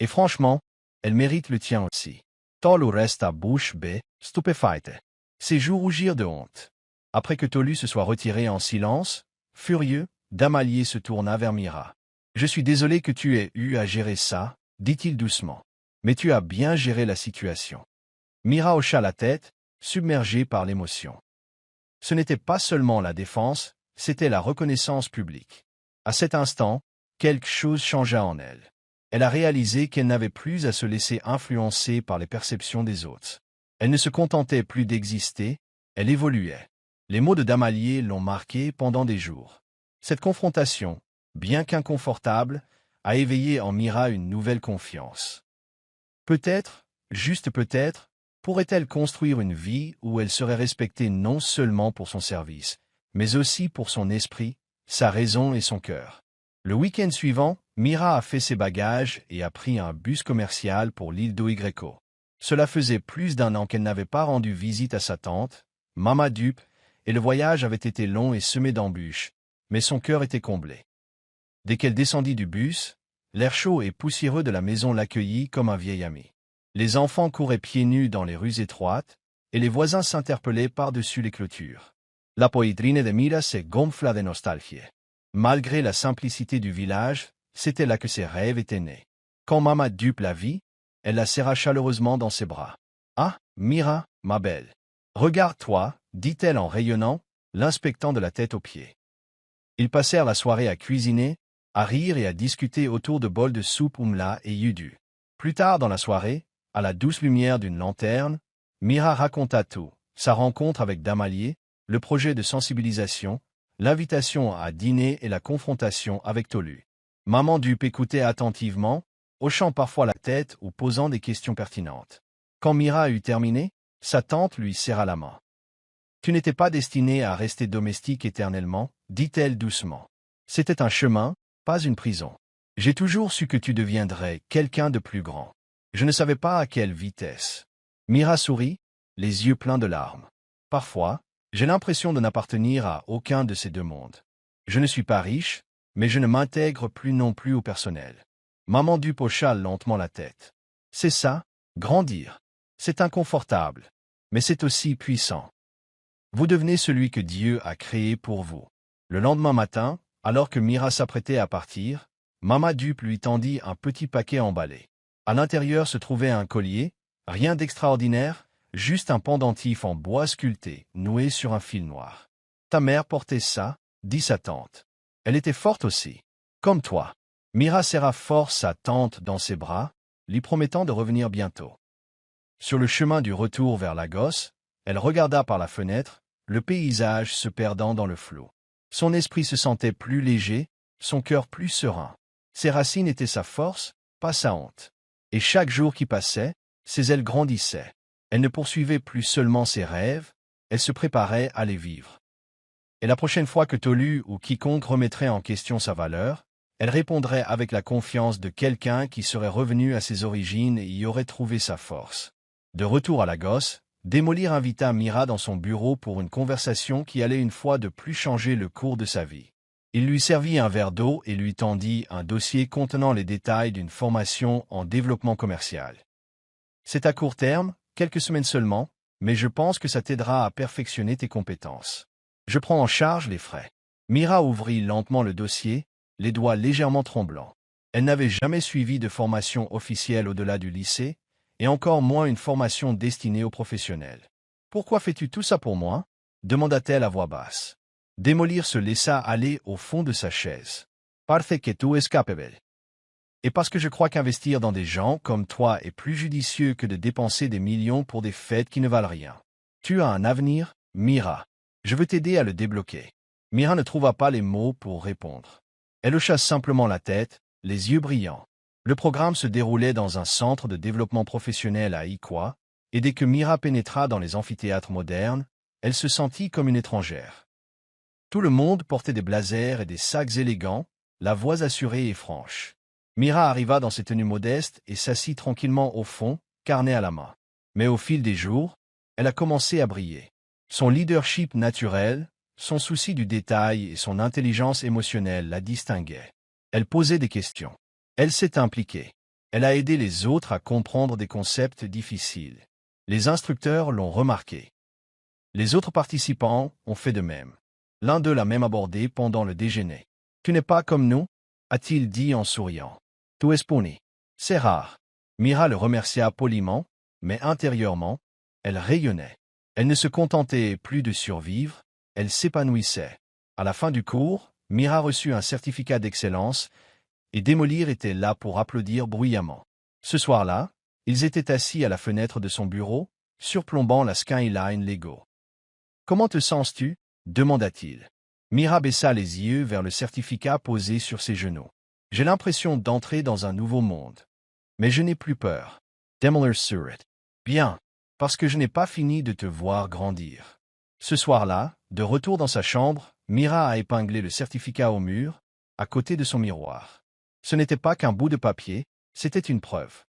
Et franchement, elle mérite le tien aussi. » Tolu resta bouche bée, stupéfaite. Ses joues rougirent de honte. Après que Tolu se soit retiré en silence, furieux, Damalier se tourna vers Mira. « Je suis désolé que tu aies eu à gérer ça, » dit-il doucement. « Mais tu as bien géré la situation. » Mira hocha la tête, submergée par l'émotion. Ce n'était pas seulement la défense, c'était la reconnaissance publique. À cet instant, quelque chose changea en elle. Elle a réalisé qu'elle n'avait plus à se laisser influencer par les perceptions des autres. Elle ne se contentait plus d'exister, elle évoluait. Les mots de Damalier l'ont marquée pendant des jours. Cette confrontation, bien qu'inconfortable, a éveillé en Mira une nouvelle confiance. Peut-être, juste peut-être, pourrait-elle construire une vie où elle serait respectée non seulement pour son service, mais aussi pour son esprit, sa raison et son cœur. Le week-end suivant, Mira a fait ses bagages et a pris un bus commercial pour l'île d'Oigreco. Cela faisait plus d'un an qu'elle n'avait pas rendu visite à sa tante, Mama Dupe, et le voyage avait été long et semé d'embûches, mais son cœur était comblé. Dès qu'elle descendit du bus, l'air chaud et poussiéreux de la maison l'accueillit comme un vieil ami. Les enfants couraient pieds nus dans les rues étroites, et les voisins s'interpellaient par-dessus les clôtures. La poitrine de Mira se gonfla de nostalgie. Malgré la simplicité du village, c'était là que ses rêves étaient nés. Quand Mama Dupe la vit, elle la serra chaleureusement dans ses bras. « Ah, Mira, ma belle. Regarde-toi, dit-elle en rayonnant, l'inspectant de la tête aux pieds. Ils passèrent la soirée à cuisiner, à rire et à discuter autour de bols de soupe oumla et yudu. Plus tard dans la soirée, à la douce lumière d'une lanterne, Mira raconta tout, sa rencontre avec Damalier, le projet de sensibilisation, l'invitation à dîner et la confrontation avec Tolu. Maman Dupe écoutait attentivement, hochant parfois la tête ou posant des questions pertinentes. Quand Mira eut terminé, sa tante lui serra la main. « Tu n'étais pas destinée à rester domestique éternellement, dit-elle doucement. C'était un chemin, pas une prison. J'ai toujours su que tu deviendrais quelqu'un de plus grand. Je ne savais pas à quelle vitesse. » Mira sourit, les yeux pleins de larmes. « Parfois, j'ai l'impression de n'appartenir à aucun de ces deux mondes. Je ne suis pas riche, mais je ne m'intègre plus non plus au personnel. » Maman Dupe hocha lentement la tête. « C'est ça, grandir. C'est inconfortable, mais c'est aussi puissant. Vous devenez celui que Dieu a créé pour vous. » Le lendemain matin, alors que Mira s'apprêtait à partir, Mama Dupe lui tendit un petit paquet emballé. À l'intérieur se trouvait un collier, rien d'extraordinaire, juste un pendentif en bois sculpté, noué sur un fil noir. « Ta mère portait ça, » dit sa tante. « Elle était forte aussi. Comme toi. » Mira serra fort sa tante dans ses bras, lui promettant de revenir bientôt. Sur le chemin du retour vers Lagos, elle regarda par la fenêtre, le paysage se perdant dans le flou. Son esprit se sentait plus léger, son cœur plus serein. Ses racines étaient sa force, pas sa honte. Et chaque jour qui passait, ses ailes grandissaient. Elle ne poursuivait plus seulement ses rêves, elle se préparait à les vivre. Et la prochaine fois que Tolu ou quiconque remettrait en question sa valeur, elle répondrait avec la confiance de quelqu'un qui serait revenu à ses origines et y aurait trouvé sa force. De retour à Lagos, Démolir invita Mira dans son bureau pour une conversation qui allait une fois de plus changer le cours de sa vie. Il lui servit un verre d'eau et lui tendit un dossier contenant les détails d'une formation en développement commercial. « C'est à court terme, quelques semaines seulement, mais je pense que ça t'aidera à perfectionner tes compétences. Je prends en charge les frais. » Mira ouvrit lentement le dossier, les doigts légèrement tremblants. Elle n'avait jamais suivi de formation officielle au-delà du lycée, et encore moins une formation destinée aux professionnels. « Pourquoi fais-tu tout ça pour moi ?» demanda-t-elle à voix basse. Démolir se laissa aller au fond de sa chaise. « Parce que tu es capable. Et parce que je crois qu'investir dans des gens comme toi est plus judicieux que de dépenser des millions pour des fêtes qui ne valent rien. Tu as un avenir, Mira. Je veux t'aider à le débloquer. » Mira ne trouva pas les mots pour répondre. Elle hocha simplement la tête, les yeux brillants. Le programme se déroulait dans un centre de développement professionnel à Ikwa, et dès que Mira pénétra dans les amphithéâtres modernes, elle se sentit comme une étrangère. Tout le monde portait des blazers et des sacs élégants, la voix assurée et franche. Mira arriva dans ses tenues modestes et s'assit tranquillement au fond, carnet à la main. Mais au fil des jours, elle a commencé à briller. Son leadership naturel, son souci du détail et son intelligence émotionnelle la distinguaient. Elle posait des questions. Elle s'est impliquée. Elle a aidé les autres à comprendre des concepts difficiles. Les instructeurs l'ont remarqué. Les autres participants ont fait de même. L'un d'eux l'a même abordé pendant le déjeuner. « Tu n'es pas comme nous ?» a-t-il dit en souriant. « Tu es puni. C'est rare. » Mira le remercia poliment, mais intérieurement, elle rayonnait. Elle ne se contentait plus de survivre, elle s'épanouissait. À la fin du cours, Mira reçut un certificat d'excellence, et Démolir était là pour applaudir bruyamment. Ce soir-là, ils étaient assis à la fenêtre de son bureau, surplombant la skyline Lego. « Comment te sens-tu » demanda-t-il. Mira baissa les yeux vers le certificat posé sur ses genoux. « J'ai l'impression d'entrer dans un nouveau monde. Mais je n'ai plus peur. » Démolir sur it. Bien, parce que je n'ai pas fini de te voir grandir. Ce soir-là, de retour dans sa chambre, Mira a épinglé le certificat au mur, à côté de son miroir. Ce n'était pas qu'un bout de papier, c'était une preuve.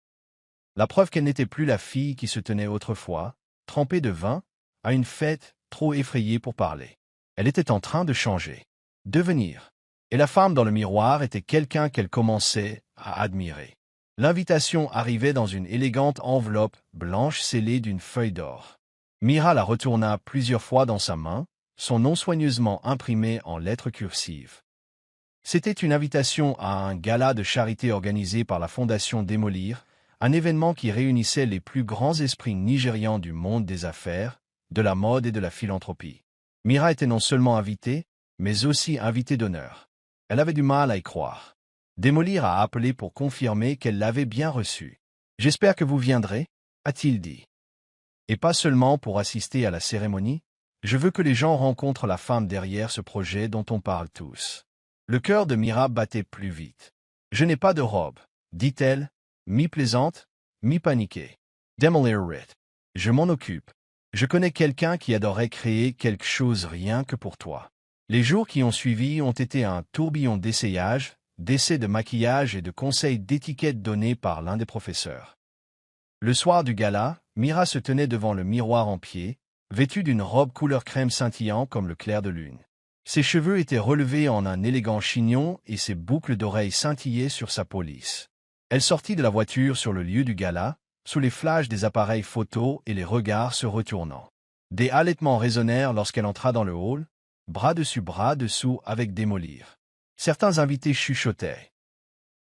La preuve qu'elle n'était plus la fille qui se tenait autrefois, trempée de vin, à une fête, trop effrayée pour parler. Elle était en train de changer, devenir. Et la femme dans le miroir était quelqu'un qu'elle commençait à admirer. L'invitation arrivait dans une élégante enveloppe blanche scellée d'une feuille d'or. Mira la retourna plusieurs fois dans sa main, son nom soigneusement imprimé en lettres cursives. C'était une invitation à un gala de charité organisé par la Fondation Démolir, un événement qui réunissait les plus grands esprits nigérians du monde des affaires, de la mode et de la philanthropie. Mira était non seulement invitée, mais aussi invitée d'honneur. Elle avait du mal à y croire. Démolir a appelé pour confirmer qu'elle l'avait bien reçu. « J'espère que vous viendrez », a-t-il dit. « Et pas seulement pour assister à la cérémonie, je veux que les gens rencontrent la femme derrière ce projet dont on parle tous. » Le cœur de Mira battait plus vite. « Je n'ai pas de robe, » dit-elle, mi-plaisante, mi-paniquée. Démolir rit. « Je m'en occupe. Je connais quelqu'un qui adorerait créer quelque chose rien que pour toi. » Les jours qui ont suivi ont été un tourbillon d'essayages, d'essais de maquillage et de conseils d'étiquette donnés par l'un des professeurs. Le soir du gala, Mira se tenait devant le miroir en pied, vêtue d'une robe couleur crème scintillant comme le clair de lune. Ses cheveux étaient relevés en un élégant chignon et ses boucles d'oreilles scintillaient sur sa peau lisse. Elle sortit de la voiture sur le lieu du gala, sous les flashs des appareils photo et les regards se retournant. Des halètements résonnèrent lorsqu'elle entra dans le hall, bras dessus bras dessous avec Démolir. Certains invités chuchotaient.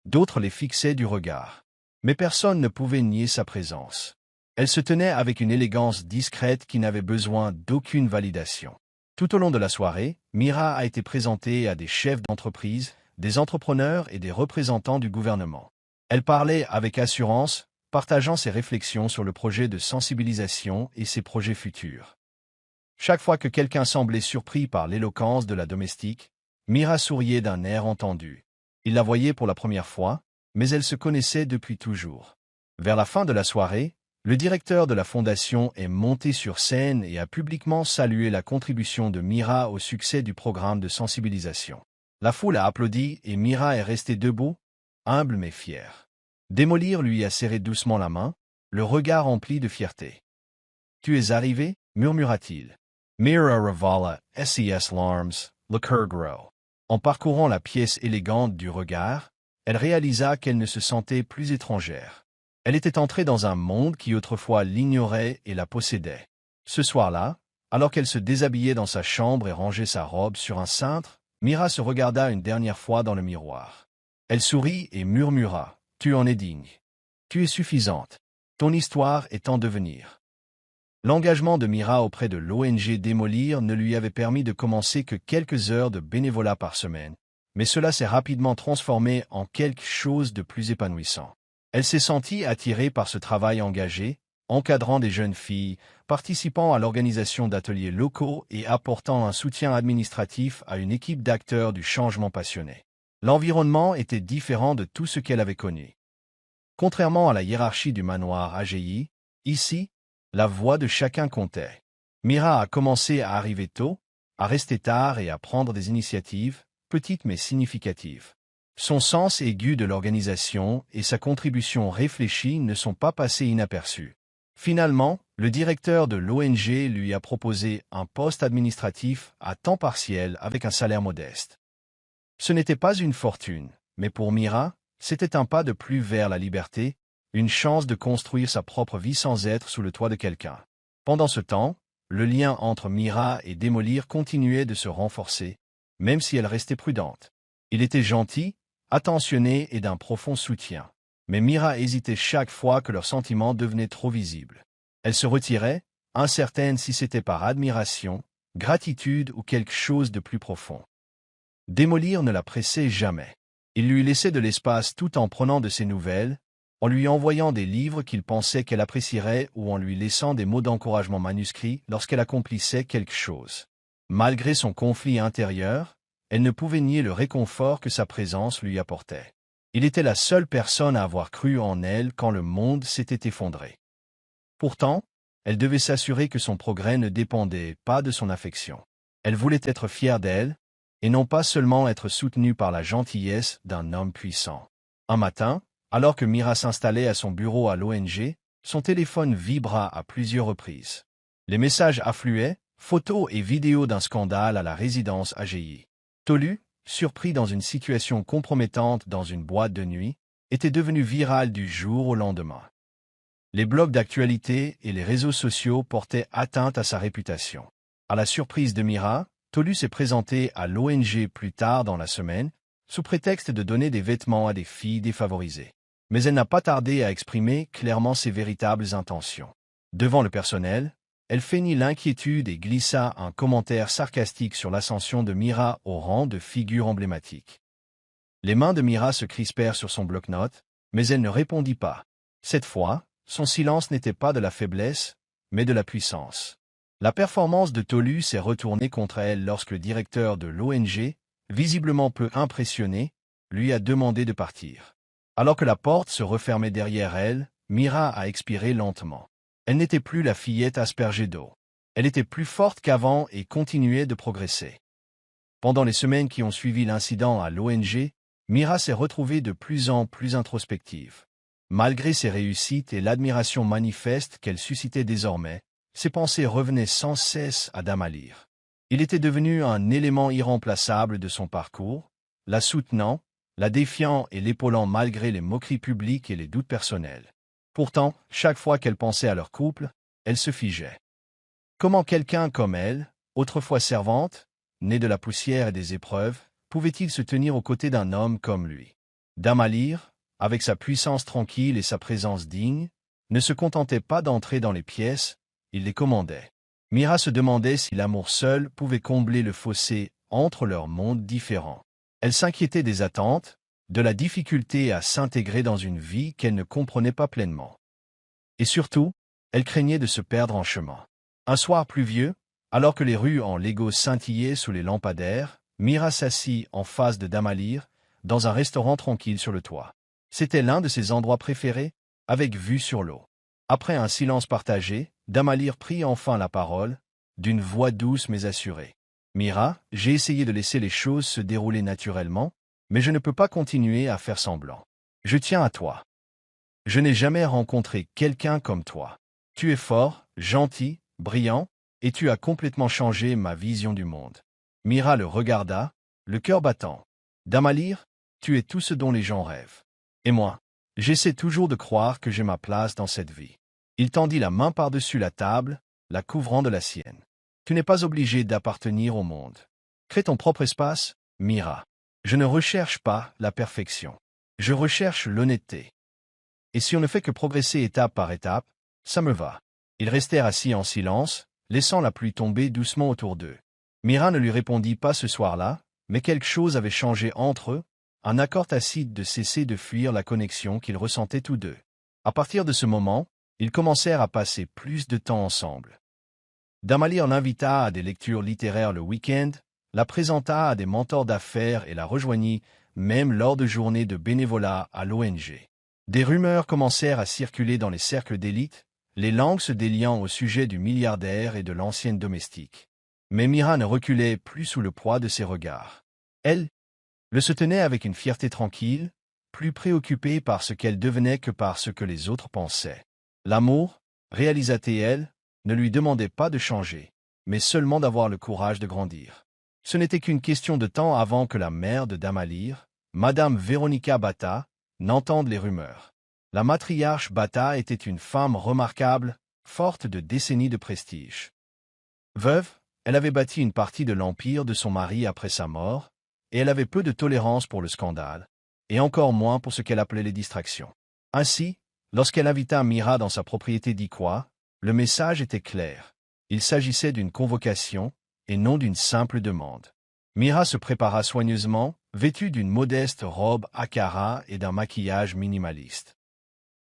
D'autres les fixaient du regard. Mais personne ne pouvait nier sa présence. Elle se tenait avec une élégance discrète qui n'avait besoin d'aucune validation. Tout au long de la soirée, Mira a été présentée à des chefs d'entreprise, des entrepreneurs et des représentants du gouvernement. Elle parlait avec assurance, partageant ses réflexions sur le projet de sensibilisation et ses projets futurs. Chaque fois que quelqu'un semblait surpris par l'éloquence de la domestique, Mira souriait d'un air entendu. Il la voyait pour la première fois, mais elle se connaissait depuis toujours. Vers la fin de la soirée, le directeur de la fondation est monté sur scène et a publiquement salué la contribution de Mira au succès du programme de sensibilisation. La foule a applaudi et Mira est restée debout, humble mais fière. Démolir lui a serré doucement la main, le regard rempli de fierté. « Tu es arrivé » murmura-t-il. Mira revala ses larmes, le cœur gros. En parcourant la pièce élégante du regard, elle réalisa qu'elle ne se sentait plus étrangère. Elle était entrée dans un monde qui autrefois l'ignorait et la possédait. Ce soir-là, alors qu'elle se déshabillait dans sa chambre et rangeait sa robe sur un cintre, Mira se regarda une dernière fois dans le miroir. Elle sourit et murmura « Tu en es digne. Tu es suffisante. Ton histoire est en devenir. » L'engagement de Mira auprès de l'ONG Démolir ne lui avait permis de commencer que quelques heures de bénévolat par semaine, mais cela s'est rapidement transformé en quelque chose de plus épanouissant. Elle s'est sentie attirée par ce travail engagé, encadrant des jeunes filles, participant à l'organisation d'ateliers locaux et apportant un soutien administratif à une équipe d'acteurs du changement passionné. L'environnement était différent de tout ce qu'elle avait connu. Contrairement à la hiérarchie du manoir AGI, ici, la voix de chacun comptait. Mira a commencé à arriver tôt, à rester tard et à prendre des initiatives, petites mais significatives. Son sens aigu de l'organisation et sa contribution réfléchie ne sont pas passés inaperçus. Finalement, le directeur de l'ONG lui a proposé un poste administratif à temps partiel avec un salaire modeste. Ce n'était pas une fortune, mais pour Mira, c'était un pas de plus vers la liberté, une chance de construire sa propre vie sans être sous le toit de quelqu'un. Pendant ce temps, le lien entre Mira et Démolir continuait de se renforcer, même si elle restait prudente. Il était gentil, attentionné et d'un profond soutien. Mais Mira hésitait chaque fois que leurs sentiments devenaient trop visibles. Elle se retirait, incertaine si c'était par admiration, gratitude ou quelque chose de plus profond. Démolir ne la pressait jamais. Il lui laissait de l'espace tout en prenant de ses nouvelles, en lui envoyant des livres qu'il pensait qu'elle apprécierait ou en lui laissant des mots d'encouragement manuscrits lorsqu'elle accomplissait quelque chose. Malgré son conflit intérieur, elle ne pouvait nier le réconfort que sa présence lui apportait. Il était la seule personne à avoir cru en elle quand le monde s'était effondré. Pourtant, elle devait s'assurer que son progrès ne dépendait pas de son affection. Elle voulait être fière d'elle, et non pas seulement être soutenue par la gentillesse d'un homme puissant. Un matin, alors que Mira s'installait à son bureau à l'ONG, son téléphone vibra à plusieurs reprises. Les messages affluaient, photos et vidéos d'un scandale à la résidence AGI. Tolu, surpris dans une situation compromettante dans une boîte de nuit, était devenu viral du jour au lendemain. Les blogs d'actualité et les réseaux sociaux portaient atteinte à sa réputation. À la surprise de Mira, Tolu s'est présenté à l'ONG plus tard dans la semaine, sous prétexte de donner des vêtements à des filles défavorisées. Mais elle n'a pas tardé à exprimer clairement ses véritables intentions. Devant le personnel, elle feignit l'inquiétude et glissa un commentaire sarcastique sur l'ascension de Mira au rang de figure emblématique. Les mains de Mira se crispèrent sur son bloc-notes, mais elle ne répondit pas. Cette fois, son silence n'était pas de la faiblesse, mais de la puissance. La performance de Tolu s'est retournée contre elle lorsque le directeur de l'ONG, visiblement peu impressionné, lui a demandé de partir. Alors que la porte se refermait derrière elle, Mira a expiré lentement. Elle n'était plus la fillette aspergée d'eau. Elle était plus forte qu'avant et continuait de progresser. Pendant les semaines qui ont suivi l'incident à l'ONG, Mira s'est retrouvée de plus en plus introspective. Malgré ses réussites et l'admiration manifeste qu'elle suscitait désormais, ses pensées revenaient sans cesse à Damalir. Il était devenu un élément irremplaçable de son parcours, la soutenant, la défiant et l'épaulant malgré les moqueries publiques et les doutes personnels. Pourtant, chaque fois qu'elle pensait à leur couple, elle se figeait. Comment quelqu'un comme elle, autrefois servante, née de la poussière et des épreuves, pouvait-il se tenir aux côtés d'un homme comme lui? Damalir, avec sa puissance tranquille et sa présence digne, ne se contentait pas d'entrer dans les pièces, il les commandait. Mira se demandait si l'amour seul pouvait combler le fossé entre leurs mondes différents. Elle s'inquiétait des attentes, de la difficulté à s'intégrer dans une vie qu'elle ne comprenait pas pleinement. Et surtout, elle craignait de se perdre en chemin. Un soir pluvieux, alors que les rues en Lego scintillaient sous les lampadaires, Mira s'assit en face de Damalir, dans un restaurant tranquille sur le toit. C'était l'un de ses endroits préférés, avec vue sur l'eau. Après un silence partagé, Damalir prit enfin la parole, d'une voix douce mais assurée. « Mira, j'ai essayé de laisser les choses se dérouler naturellement, mais je ne peux pas continuer à faire semblant. Je tiens à toi. Je n'ai jamais rencontré quelqu'un comme toi. Tu es fort, gentil, brillant, et tu as complètement changé ma vision du monde. » Mira le regarda, le cœur battant. « Damalir, tu es tout ce dont les gens rêvent. Et moi, j'essaie toujours de croire que j'ai ma place dans cette vie. » Il tendit la main par-dessus la table, la couvrant de la sienne. « Tu n'es pas obligé d'appartenir au monde. Crée ton propre espace, Mira. Je ne recherche pas la perfection. Je recherche l'honnêteté. Et si on ne fait que progresser étape par étape, ça me va. » Ils restèrent assis en silence, laissant la pluie tomber doucement autour d'eux. Mira ne lui répondit pas ce soir-là, mais quelque chose avait changé entre eux, un accord tacite de cesser de fuir la connexion qu'ils ressentaient tous deux. À partir de ce moment, ils commencèrent à passer plus de temps ensemble. Damalir l'invita à des lectures littéraires le week-end, la présenta à des mentors d'affaires et la rejoignit, même lors de journées de bénévolat à l'ONG. Des rumeurs commencèrent à circuler dans les cercles d'élite, les langues se déliant au sujet du milliardaire et de l'ancienne domestique. Mais Mira ne reculait plus sous le poids de ses regards. Elle le soutenait avec une fierté tranquille, plus préoccupée par ce qu'elle devenait que par ce que les autres pensaient. L'amour, réalisait-elle, ne lui demandait pas de changer, mais seulement d'avoir le courage de grandir. Ce n'était qu'une question de temps avant que la mère de Damalir, Madame Véronica Bata, n'entende les rumeurs. La matriarche Bata était une femme remarquable, forte de décennies de prestige. Veuve, elle avait bâti une partie de l'empire de son mari après sa mort, et elle avait peu de tolérance pour le scandale, et encore moins pour ce qu'elle appelait les distractions. Ainsi, lorsqu'elle invita Mira dans sa propriété d'Iqua, le message était clair. Il s'agissait d'une convocation, et non d'une simple demande. Mira se prépara soigneusement, vêtue d'une modeste robe akara et d'un maquillage minimaliste.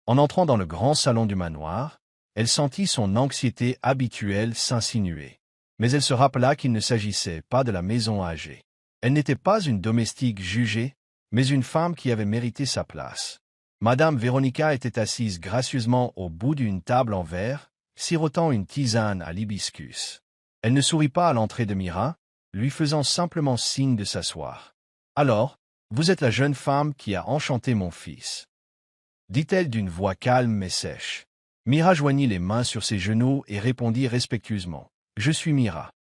En entrant dans le grand salon du manoir, elle sentit son anxiété habituelle s'insinuer. Mais elle se rappela qu'il ne s'agissait pas de la maison âgée. Elle n'était pas une domestique jugée, mais une femme qui avait mérité sa place. Madame Véronica était assise gracieusement au bout d'une table en verre, sirotant une tisane à l'hibiscus. Elle ne sourit pas à l'entrée de Mira, lui faisant simplement signe de s'asseoir. « Alors, vous êtes la jeune femme qui a enchanté mon fils. » dit-elle d'une voix calme mais sèche. Mira joignit les mains sur ses genoux et répondit respectueusement. « Je suis Mira.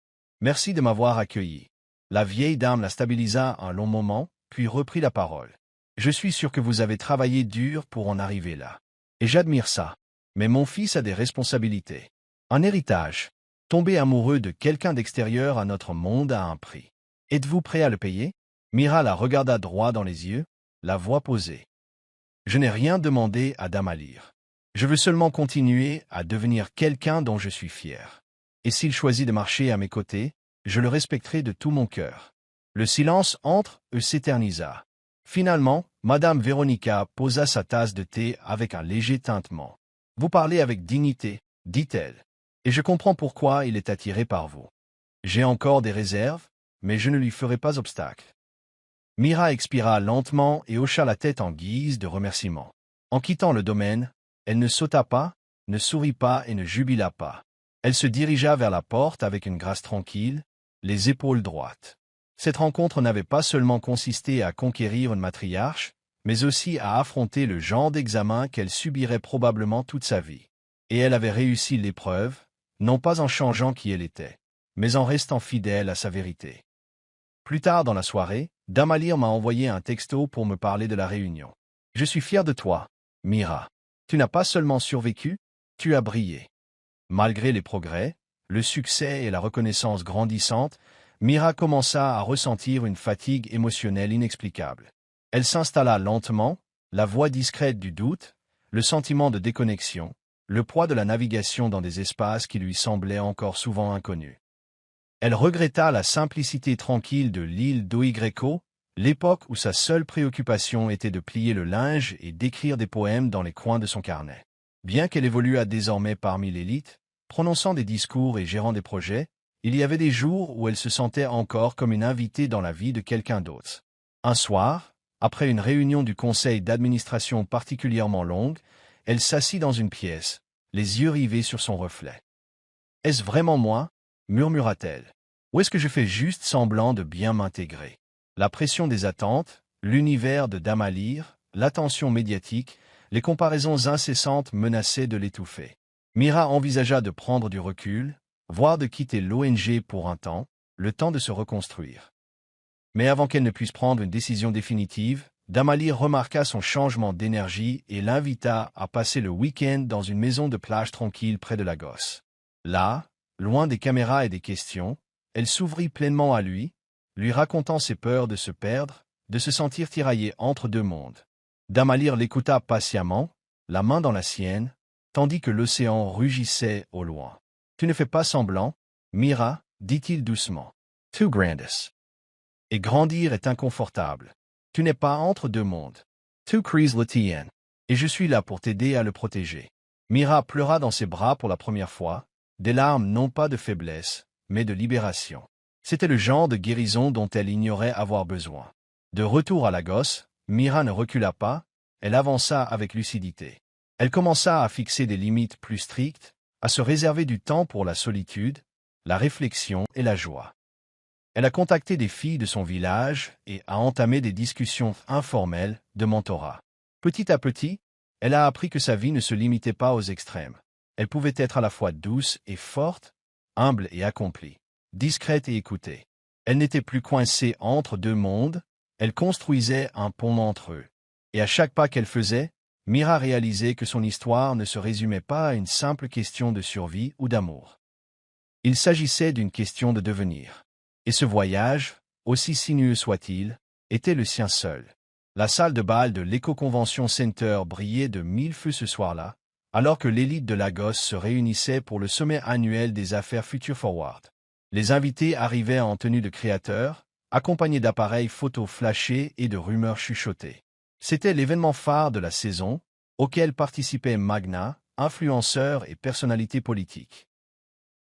Merci de m'avoir accueilli. » La vieille dame la stabilisa un long moment, puis reprit la parole. « Je suis sûr que vous avez travaillé dur pour en arriver là. Et j'admire ça. Mais mon fils a des responsabilités. Un héritage. Tomber amoureux de quelqu'un d'extérieur à notre monde a un prix. Êtes-vous prêt à le payer ?» Mira la regarda droit dans les yeux, la voix posée. « Je n'ai rien demandé à Damalir. Je veux seulement continuer à devenir quelqu'un dont je suis fier. Et s'il choisit de marcher à mes côtés, je le respecterai de tout mon cœur. » Le silence entre eux s'éternisa. Finalement, Madame Véronica posa sa tasse de thé avec un léger tintement. « Vous parlez avec dignité, dit-elle, et je comprends pourquoi il est attiré par vous. J'ai encore des réserves, mais je ne lui ferai pas obstacle. » Mira expira lentement et hocha la tête en guise de remerciement. En quittant le domaine, elle ne sauta pas, ne sourit pas et ne jubila pas. Elle se dirigea vers la porte avec une grâce tranquille, les épaules droites. Cette rencontre n'avait pas seulement consisté à conquérir une matriarche, mais aussi à affronter le genre d'examen qu'elle subirait probablement toute sa vie. Et elle avait réussi l'épreuve, non pas en changeant qui elle était, mais en restant fidèle à sa vérité. Plus tard dans la soirée, Damalir m'a envoyé un texto pour me parler de la réunion. « Je suis fier de toi, Mira. Tu n'as pas seulement survécu, tu as brillé. » Malgré les progrès, le succès et la reconnaissance grandissante, Mira commença à ressentir une fatigue émotionnelle inexplicable. Elle s'installa lentement, la voix discrète du doute, le sentiment de déconnexion, le poids de la navigation dans des espaces qui lui semblaient encore souvent inconnus. Elle regretta la simplicité tranquille de l'île d'Oigreco, l'époque où sa seule préoccupation était de plier le linge et d'écrire des poèmes dans les coins de son carnet. Bien qu'elle évoluât désormais parmi l'élite, prononçant des discours et gérant des projets, il y avait des jours où elle se sentait encore comme une invitée dans la vie de quelqu'un d'autre. Un soir, après une réunion du conseil d'administration particulièrement longue, elle s'assit dans une pièce, les yeux rivés sur son reflet. « Est-ce vraiment moi ?» murmura-t-elle. « Ou est-ce que je fais juste semblant de bien m'intégrer ?» La pression des attentes, l'univers de Damalir, l'attention médiatique, les comparaisons incessantes menaçaient de l'étouffer. Mira envisagea de prendre du recul, voire de quitter l'ONG pour un temps, le temps de se reconstruire. Mais avant qu'elle ne puisse prendre une décision définitive, Damalir remarqua son changement d'énergie et l'invita à passer le week-end dans une maison de plage tranquille près de Lagos. Là, loin des caméras et des questions, elle s'ouvrit pleinement à lui racontant ses peurs de se perdre, de se sentir tiraillé entre deux mondes. Damalir l'écouta patiemment, la main dans la sienne, tandis que l'océan rugissait au loin. « Tu ne fais pas semblant, Mira, dit-il doucement. Tu grandis. Et grandir est inconfortable. Tu n'es pas entre deux mondes. Tu crises le tien. Et je suis là pour t'aider à le protéger. » Mira pleura dans ses bras pour la première fois, des larmes non pas de faiblesse, mais de libération. C'était le genre de guérison dont elle ignorait avoir besoin. De retour à Lagos, Mira ne recula pas, elle avança avec lucidité. Elle commença à fixer des limites plus strictes, à se réserver du temps pour la solitude, la réflexion et la joie. Elle a contacté des filles de son village et a entamé des discussions informelles de mentorat. Petit à petit, elle a appris que sa vie ne se limitait pas aux extrêmes. Elle pouvait être à la fois douce et forte, humble et accomplie, discrète et écoutée. Elle n'était plus coincée entre deux mondes, elle construisait un pont entre eux. Et à chaque pas qu'elle faisait, Mira réalisait que son histoire ne se résumait pas à une simple question de survie ou d'amour. Il s'agissait d'une question de devenir. Et ce voyage, aussi sinueux soit-il, était le sien seul. La salle de bal de l'Eco-Convention Center brillait de mille feux ce soir-là, alors que l'élite de Lagos se réunissait pour le sommet annuel des affaires Future Forward. Les invités arrivaient en tenue de créateurs, accompagnés d'appareils photos flashés et de rumeurs chuchotées. C'était l'événement phare de la saison, auquel participaient magnats, influenceurs et personnalités politiques.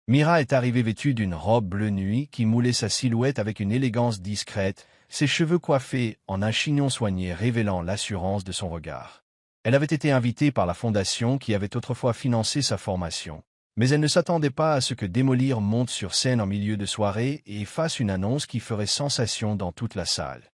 Mira est arrivée vêtue d'une robe bleu nuit qui moulait sa silhouette avec une élégance discrète, ses cheveux coiffés en un chignon soigné révélant l'assurance de son regard. Elle avait été invitée par la fondation qui avait autrefois financé sa formation. Mais elle ne s'attendait pas à ce que Démolir monte sur scène en milieu de soirée et fasse une annonce qui ferait sensation dans toute la salle.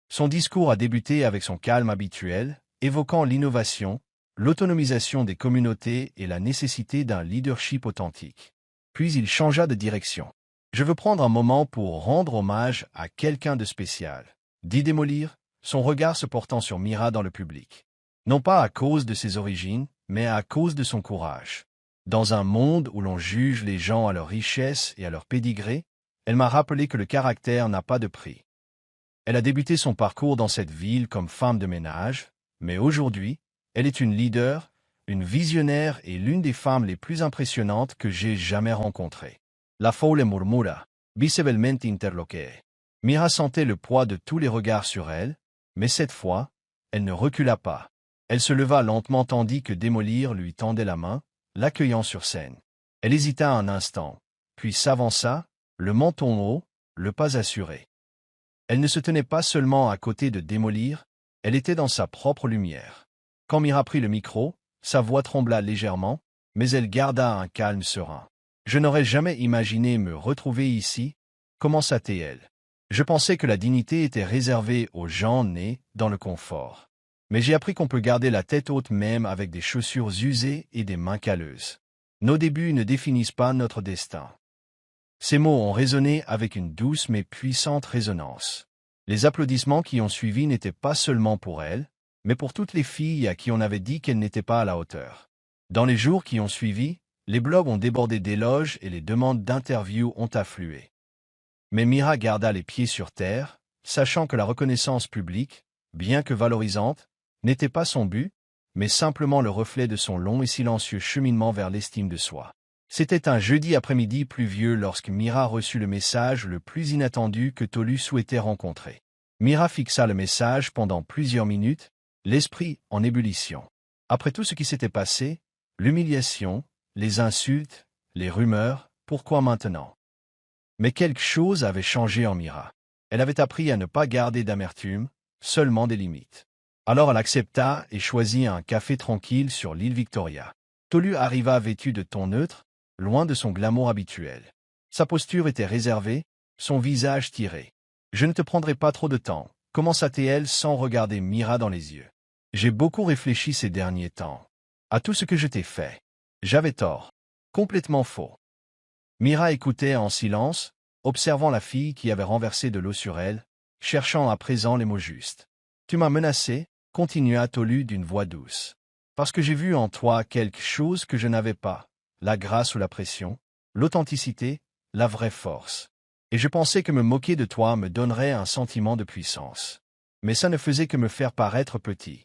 Son discours a débuté avec son calme habituel, évoquant l'innovation, l'autonomisation des communautés et la nécessité d'un leadership authentique. Puis il changea de direction. « Je veux prendre un moment pour rendre hommage à quelqu'un de spécial », dit Démolir, son regard se portant sur Mira dans le public. Non pas à cause de ses origines, mais à cause de son courage. Dans un monde où l'on juge les gens à leur richesse et à leur pédigré, elle m'a rappelé que le caractère n'a pas de prix. Elle a débuté son parcours dans cette ville comme femme de ménage, mais aujourd'hui, elle est une leader, une visionnaire et l'une des femmes les plus impressionnantes que j'ai jamais rencontrées. La foule murmura, visivelmente interloquée. Mira sentait le poids de tous les regards sur elle, mais cette fois, elle ne recula pas. Elle se leva lentement tandis que Démolir lui tendait la main, l'accueillant sur scène. Elle hésita un instant, puis s'avança, le menton haut, le pas assuré. Elle ne se tenait pas seulement à côté de Démolir, elle était dans sa propre lumière. Quand Mira prit le micro, sa voix trembla légèrement, mais elle garda un calme serein. « Je n'aurais jamais imaginé me retrouver ici, » commença-t-elle. « Je pensais que la dignité était réservée aux gens nés dans le confort. Mais j'ai appris qu'on peut garder la tête haute même avec des chaussures usées et des mains calleuses. Nos débuts ne définissent pas notre destin. » Ces mots ont résonné avec une douce mais puissante résonance. Les applaudissements qui ont suivi n'étaient pas seulement pour elle, mais pour toutes les filles à qui on avait dit qu'elles n'étaient pas à la hauteur. Dans les jours qui ont suivi, les blogs ont débordé d'éloges et les demandes d'interviews ont afflué. Mais Mira garda les pieds sur terre, sachant que la reconnaissance publique, bien que valorisante, n'était pas son but, mais simplement le reflet de son long et silencieux cheminement vers l'estime de soi. C'était un jeudi après-midi pluvieux lorsque Mira reçut le message le plus inattendu que Tolu souhaitait rencontrer. Mira fixa le message pendant plusieurs minutes, l'esprit en ébullition. Après tout ce qui s'était passé, l'humiliation, les insultes, les rumeurs, pourquoi maintenant? Mais quelque chose avait changé en Mira. Elle avait appris à ne pas garder d'amertume, seulement des limites. Alors elle accepta et choisit un café tranquille sur l'île Victoria. Tolu arriva vêtu de ton neutre, loin de son glamour habituel. Sa posture était réservée, son visage tiré. « Je ne te prendrai pas trop de temps », commença-t-elle sans regarder Mira dans les yeux. « J'ai beaucoup réfléchi ces derniers temps. À tout ce que je t'ai fait. J'avais tort. Complètement faux. » Mira écoutait en silence, observant la fille qui avait renversé de l'eau sur elle, cherchant à présent les mots justes. « Tu m'as menacé », continua Tolu d'une voix douce. « Parce que j'ai vu en toi quelque chose que je n'avais pas. La grâce ou la pression, l'authenticité, la vraie force. Et je pensais que me moquer de toi me donnerait un sentiment de puissance. Mais ça ne faisait que me faire paraître petit. »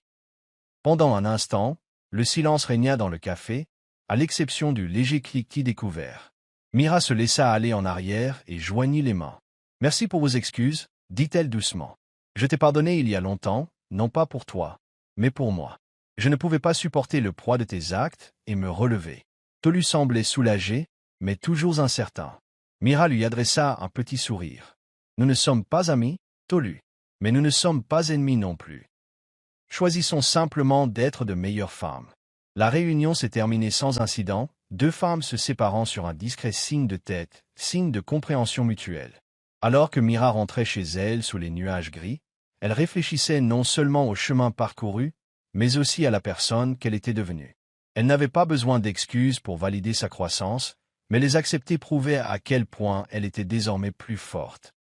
Pendant un instant, le silence régna dans le café, à l'exception du léger cliquetis découvert. Mira se laissa aller en arrière et joignit les mains. « Merci pour vos excuses, » dit-elle doucement. « Je t'ai pardonné il y a longtemps, non pas pour toi, mais pour moi. Je ne pouvais pas supporter le poids de tes actes et me relever. » Tolu semblait soulagé, mais toujours incertain. Mira lui adressa un petit sourire. « Nous ne sommes pas amis, Tolu, mais nous ne sommes pas ennemis non plus. Choisissons simplement d'être de meilleures femmes. » La réunion s'est terminée sans incident, deux femmes se séparant sur un discret signe de tête, signe de compréhension mutuelle. Alors que Mira rentrait chez elle sous les nuages gris, elle réfléchissait non seulement au chemin parcouru, mais aussi à la personne qu'elle était devenue. Elle n'avait pas besoin d'excuses pour valider sa croissance, mais les accepter prouvait à quel point elle était désormais plus forte.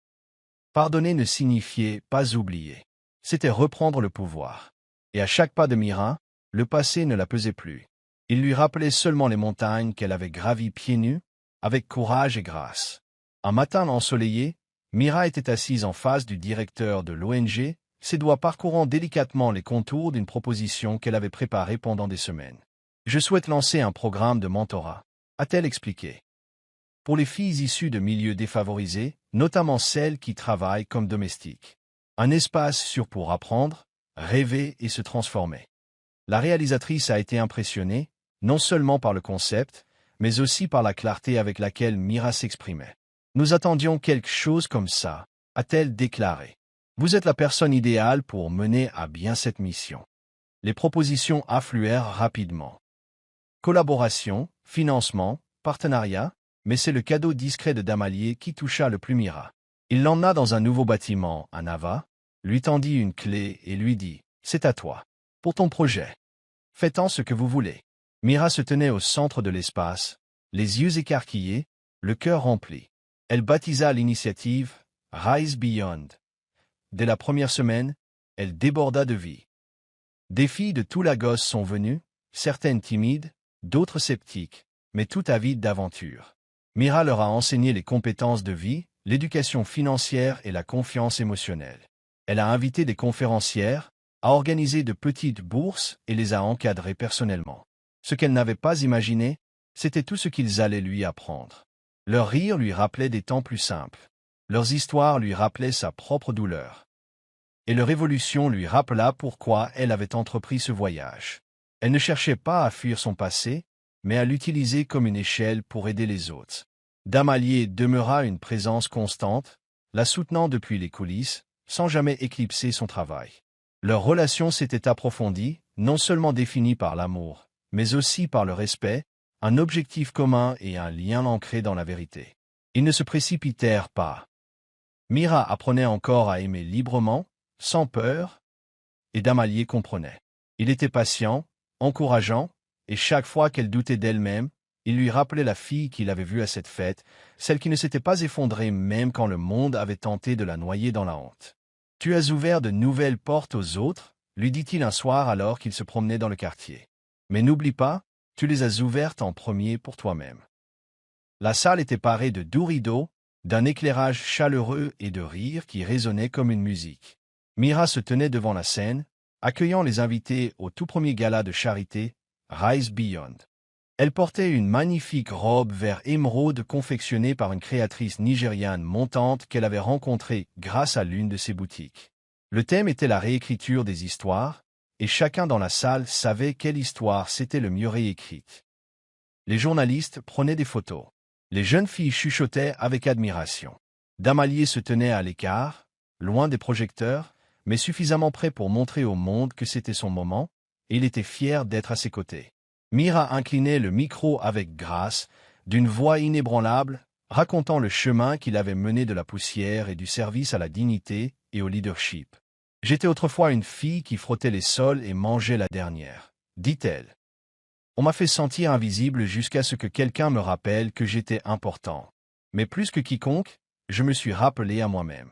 Pardonner ne signifiait pas oublier. C'était reprendre le pouvoir. Et à chaque pas de Mira, le passé ne la pesait plus. Il lui rappelait seulement les montagnes qu'elle avait gravies pieds nus, avec courage et grâce. Un matin ensoleillé, Mira était assise en face du directeur de l'ONG, ses doigts parcourant délicatement les contours d'une proposition qu'elle avait préparée pendant des semaines. « Je souhaite lancer un programme de mentorat », a-t-elle expliqué. Pour les filles issues de milieux défavorisés, notamment celles qui travaillent comme domestiques. Un espace sûr pour apprendre, rêver et se transformer. La réalisatrice a été impressionnée, non seulement par le concept, mais aussi par la clarté avec laquelle Mira s'exprimait. « Nous attendions quelque chose comme ça », a-t-elle déclaré. « Vous êtes la personne idéale pour mener à bien cette mission. » Les propositions affluèrent rapidement. Collaboration, financement, partenariat, mais c'est le cadeau discret de Damalier qui toucha le plus Mira. Il l'emmena dans un nouveau bâtiment, à Nava, lui tendit une clé et lui dit « C'est à toi. Pour ton projet. Faites-en ce que vous voulez. » Mira se tenait au centre de l'espace, les yeux écarquillés, le cœur rempli. Elle baptisa l'initiative « Rise Beyond ». Dès la première semaine, elle déborda de vie. Des filles de tout Lagos sont venues, certaines timides, d'autres sceptiques, mais toutes avides d'aventure. Mira leur a enseigné les compétences de vie, l'éducation financière et la confiance émotionnelle. Elle a invité des conférencières, a organisé de petites bourses et les a encadrées personnellement. Ce qu'elle n'avait pas imaginé, c'était tout ce qu'ils allaient lui apprendre. Leur rire lui rappelait des temps plus simples. Leurs histoires lui rappelaient sa propre douleur. Et leur évolution lui rappela pourquoi elle avait entrepris ce voyage. Elle ne cherchait pas à fuir son passé, mais à l'utiliser comme une échelle pour aider les autres. Damalier demeura une présence constante, la soutenant depuis les coulisses, sans jamais éclipser son travail. Leur relation s'était approfondie, non seulement définie par l'amour, mais aussi par le respect, un objectif commun et un lien ancré dans la vérité. Ils ne se précipitèrent pas. Mira apprenait encore à aimer librement, sans peur, et Damalier comprenait. Il était patient, encourageant, et chaque fois qu'elle doutait d'elle-même, il lui rappelait la fille qu'il avait vue à cette fête, celle qui ne s'était pas effondrée même quand le monde avait tenté de la noyer dans la honte. « Tu as ouvert de nouvelles portes aux autres » lui dit-il un soir alors qu'il se promenait dans le quartier. « Mais n'oublie pas, tu les as ouvertes en premier pour toi-même. » La salle était parée de doux rideaux, d'un éclairage chaleureux et de rires qui résonnaient comme une musique. Mira se tenait devant la scène, accueillant les invités au tout premier gala de charité, Rise Beyond. Elle portait une magnifique robe vert émeraude confectionnée par une créatrice nigériane montante qu'elle avait rencontrée grâce à l'une de ses boutiques. Le thème était la réécriture des histoires, et chacun dans la salle savait quelle histoire s'était le mieux réécrite. Les journalistes prenaient des photos. Les jeunes filles chuchotaient avec admiration. Damalier se tenait à l'écart, loin des projecteurs, mais suffisamment près pour montrer au monde que c'était son moment, et il était fier d'être à ses côtés. Mira inclinait le micro avec grâce, d'une voix inébranlable, racontant le chemin qu'il avait mené de la poussière et du service à la dignité et au leadership. « J'étais autrefois une fille qui frottait les sols et mangeait la dernière, » dit-elle. « On m'a fait sentir invisible jusqu'à ce que quelqu'un me rappelle que j'étais important. Mais plus que quiconque, je me suis rappelé à moi-même.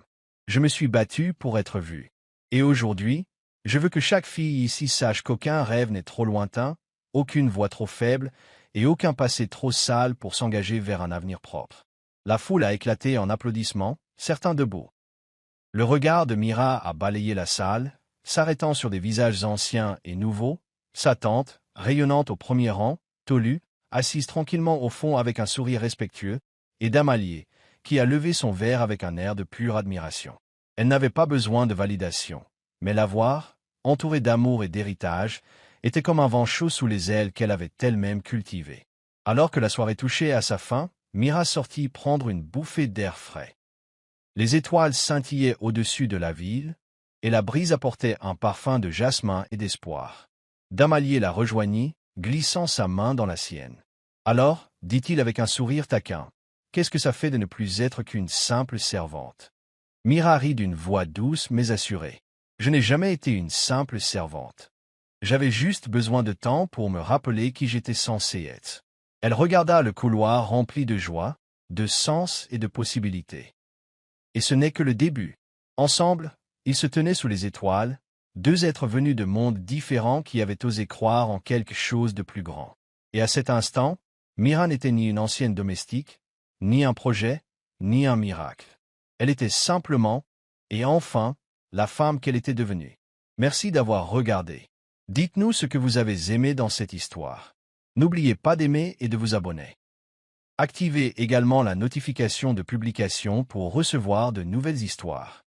Je me suis battu pour être vu. Et aujourd'hui, je veux que chaque fille ici sache qu'aucun rêve n'est trop lointain, aucune voix trop faible et aucun passé trop sale pour s'engager vers un avenir propre. » La foule a éclaté en applaudissements, certains debout. Le regard de Mira a balayé la salle, s'arrêtant sur des visages anciens et nouveaux, sa tante, rayonnante au premier rang, Tolu, assise tranquillement au fond avec un sourire respectueux, et Damalier, qui a levé son verre avec un air de pure admiration. Elle n'avait pas besoin de validation, mais la voir, entourée d'amour et d'héritage, était comme un vent chaud sous les ailes qu'elle avait elle-même cultivées. Alors que la soirée touchait à sa fin, Mira sortit prendre une bouffée d'air frais. Les étoiles scintillaient au-dessus de la ville, et la brise apportait un parfum de jasmin et d'espoir. Damalier la rejoignit, glissant sa main dans la sienne. « Alors, dit-il avec un sourire taquin, qu'est-ce que ça fait de ne plus être qu'une simple servante ?» Mira rit d'une voix douce mais assurée. « Je n'ai jamais été une simple servante. J'avais juste besoin de temps pour me rappeler qui j'étais censé être. » Elle regarda le couloir rempli de joie, de sens et de possibilités. Et ce n'est que le début. Ensemble, ils se tenaient sous les étoiles, deux êtres venus de mondes différents qui avaient osé croire en quelque chose de plus grand. Et à cet instant, Mira n'était ni une ancienne domestique, ni un projet, ni un miracle. Elle était simplement, et enfin, la femme qu'elle était devenue. Merci d'avoir regardé. Dites-nous ce que vous avez aimé dans cette histoire. N'oubliez pas d'aimer et de vous abonner. Activez également la notification de publication pour recevoir de nouvelles histoires.